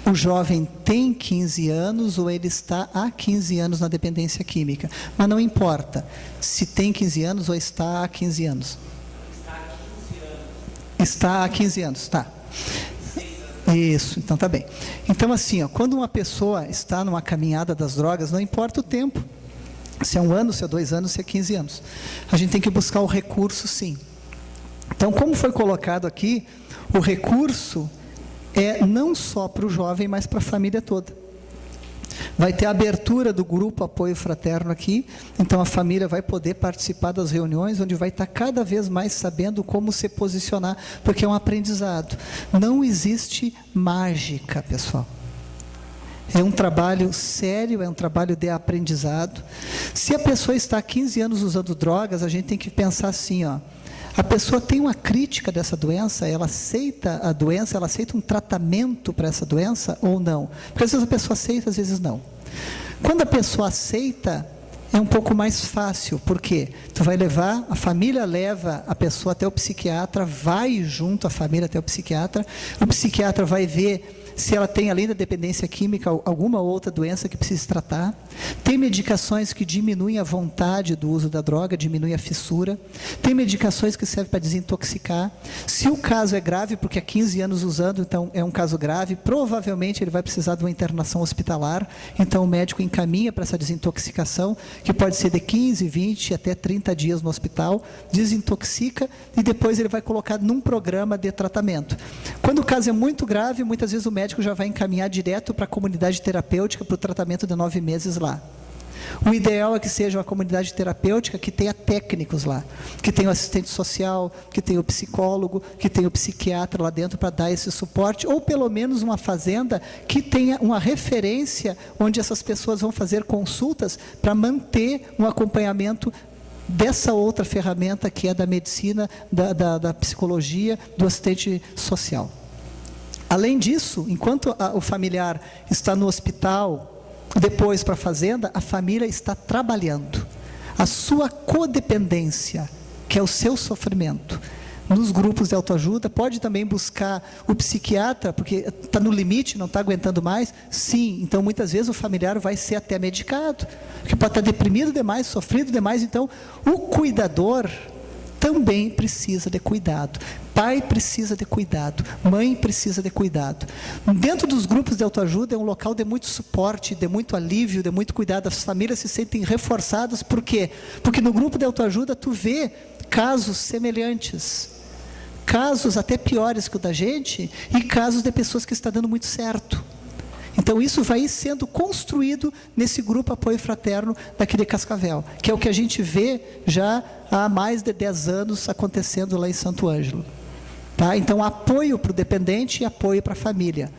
o jovem tem 15 anos ou ele está há 15 anos na dependência química. Mas não importa se tem 15 anos ou está há 15 anos. Está há 15 anos, tá. Isso, então tá bem. Então assim, quando uma pessoa está numa caminhada das drogas, não importa o tempo. Se é 1 ano, se é 2 anos, se é 15 anos. A gente tem que buscar o recurso, sim. Então, como foi colocado aqui, o recurso é não só para o jovem, mas para a família toda. Vai ter a abertura do grupo Apoio Fraterno aqui, então a família vai poder participar das reuniões, onde vai estar cada vez mais sabendo como se posicionar, porque é um aprendizado. Não existe mágica, pessoal. É um trabalho sério, é um trabalho de aprendizado. Se a pessoa está há 15 anos usando drogas, a gente tem que pensar assim, a pessoa tem uma crítica dessa doença, ela aceita a doença, ela aceita um tratamento para essa doença ou não? Porque às vezes a pessoa aceita, às vezes não. Quando a pessoa aceita, é um pouco mais fácil, porque tu vai levar, a família leva a pessoa até o psiquiatra, vai junto a família até o psiquiatra vai ver se ela tem, além da dependência química, alguma outra doença que precisa tratar. Tem medicações que diminuem a vontade do uso da droga, diminuem a fissura. Tem medicações que servem para desintoxicar. Se o caso é grave, porque há 15 anos usando, então é um caso grave, provavelmente ele vai precisar de uma internação hospitalar. Então o médico encaminha para essa desintoxicação, que pode ser de 15, 20 até 30 dias no hospital, desintoxica e depois ele vai colocar num programa de tratamento. Quando o caso é muito grave, muitas vezes o médico já vai encaminhar direto para a comunidade terapêutica, para o tratamento de 9 meses lá. O ideal é que seja uma comunidade terapêutica que tenha técnicos lá, que tenha o assistente social, que tenha o psicólogo, que tenha o psiquiatra lá dentro para dar esse suporte, ou pelo menos uma fazenda que tenha uma referência onde essas pessoas vão fazer consultas para manter um acompanhamento dessa outra ferramenta que é da medicina, da psicologia, do assistente social. Além disso, enquanto o familiar está no hospital, depois para a fazenda, a família está trabalhando. A sua codependência, que é o seu sofrimento, nos grupos de autoajuda, pode também buscar o psiquiatra, porque está no limite, não está aguentando mais. Sim, então muitas vezes o familiar vai ser até medicado, porque pode estar deprimido demais, sofrido demais. Então, o cuidador também precisa de cuidado. Pai precisa de cuidado, mãe precisa de cuidado. Dentro dos grupos de autoajuda é um local de muito suporte, de muito alívio, de muito cuidado. As famílias se sentem reforçadas. Por quê? Porque no grupo de autoajuda tu vê casos semelhantes, casos até piores que o da gente, e casos de pessoas que estão dando muito certo. Então isso vai sendo construído nesse grupo Apoio Fraterno daqui de Cascavel, que é o que a gente vê já há mais de 10 anos acontecendo lá em Santo Ângelo. Tá? Então apoio para o dependente e apoio para a família.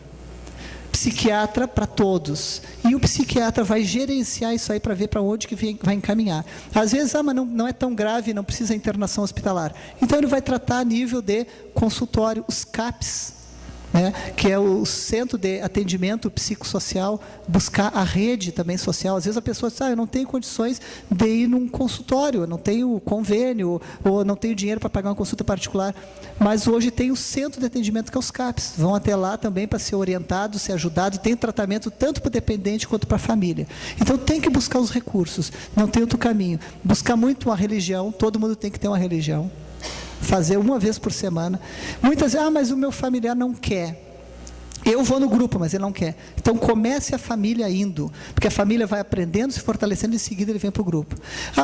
Psiquiatra para todos. E o psiquiatra vai gerenciar isso aí para ver para onde que vai encaminhar. Às vezes, mas não é tão grave, não precisa internação hospitalar. Então ele vai tratar a nível de consultório, os CAPs, que é o Centro de Atendimento Psicossocial, buscar a rede também social. Às vezes a pessoa diz, eu não tenho condições de ir num consultório, eu não tenho convênio, ou não tenho dinheiro para pagar uma consulta particular. Mas hoje tem o Centro de Atendimento, que é os CAPs. Vão até lá também para ser orientados, ser ajudados. Tem tratamento tanto para o dependente quanto para a família. Então tem que buscar os recursos, não tem outro caminho. Buscar muito uma religião, todo mundo tem que ter uma religião. Fazer uma vez por semana. Muitas vezes, mas o meu familiar não quer. Eu vou no grupo, mas ele não quer. Então comece a família indo, porque a família vai aprendendo, se fortalecendo, em seguida ele vem para o grupo.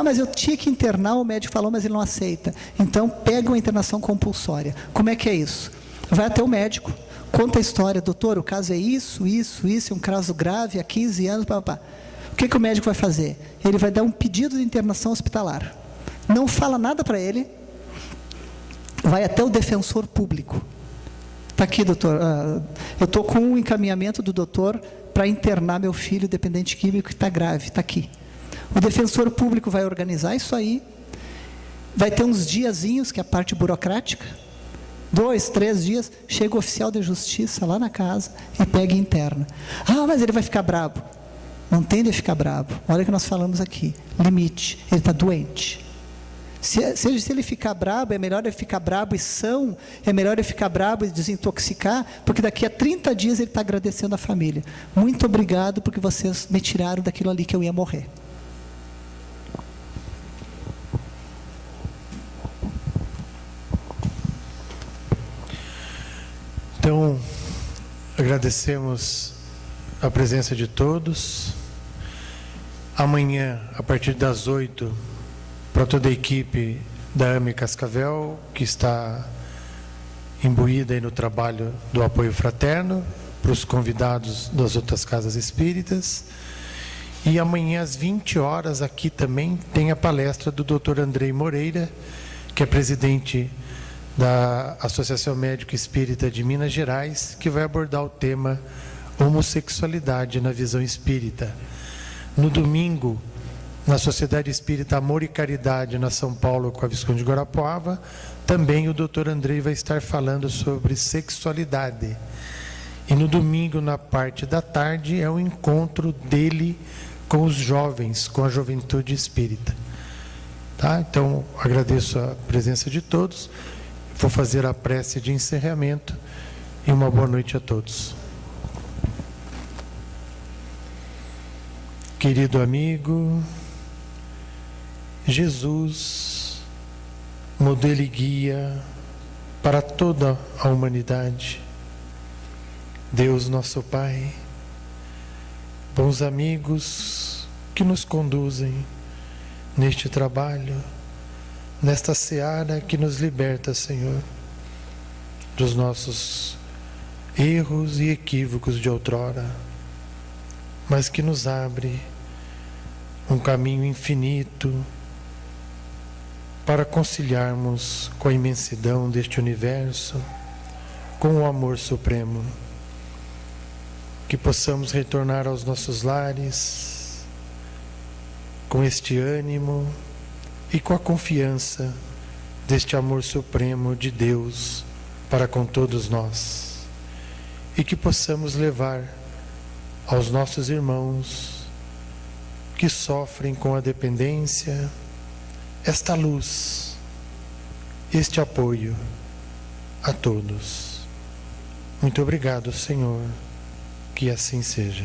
Mas eu tinha que internar, o médico falou, mas ele não aceita. Então pega uma internação compulsória. Como é que é isso? Vai até o médico, conta a história, doutor, o caso é isso, é um caso grave, há 15 anos, O que o médico vai fazer? Ele vai dar um pedido de internação hospitalar. Não fala nada para ele, vai até o defensor público. Está aqui, doutor, eu estou com um encaminhamento do doutor para internar meu filho dependente químico que está grave, está aqui. O defensor público vai organizar isso aí, vai ter uns diazinhos, que é a parte burocrática, 2, 3 dias, chega o oficial de justiça lá na casa e pega e interna. Mas ele vai ficar brabo. Não tem de ficar brabo. Olha o que nós falamos aqui, limite, ele está doente. Se ele ficar brabo, é melhor ele ficar brabo e são, é melhor ele ficar brabo e desintoxicar, porque daqui a 30 dias ele está agradecendo a família. Muito obrigado porque vocês me tiraram daquilo ali que eu ia morrer. Então, agradecemos a presença de todos. Amanhã, a partir das 8, para toda a equipe da AME Cascavel, que está imbuída aí no trabalho do apoio fraterno, para os convidados das outras casas espíritas. E amanhã, às 20 horas, aqui também tem a palestra do Dr. Andrei Moreira, que é presidente da Associação Médico Espírita de Minas Gerais, que vai abordar o tema homossexualidade na visão espírita. No domingo, na Sociedade Espírita Amor e Caridade, na São Paulo, com a Visconde de Guarapuava, também o Dr. Andrei vai estar falando sobre sexualidade. E no domingo, na parte da tarde, é o encontro dele com os jovens, com a juventude espírita. Tá? Então, agradeço a presença de todos. Vou fazer a prece de encerramento e uma boa noite a todos. Querido amigo, Jesus, modelo e guia para toda a humanidade. Deus nosso Pai, bons amigos que nos conduzem neste trabalho, nesta seara que nos liberta, Senhor, dos nossos erros e equívocos de outrora, mas que nos abre um caminho infinito para conciliarmos com a imensidão deste universo, com o amor supremo. Que possamos retornar aos nossos lares com este ânimo e com a confiança deste amor supremo de Deus para com todos nós. E que possamos levar aos nossos irmãos que sofrem com a dependência esta luz, este apoio a todos. Muito obrigado, Senhor, que assim seja.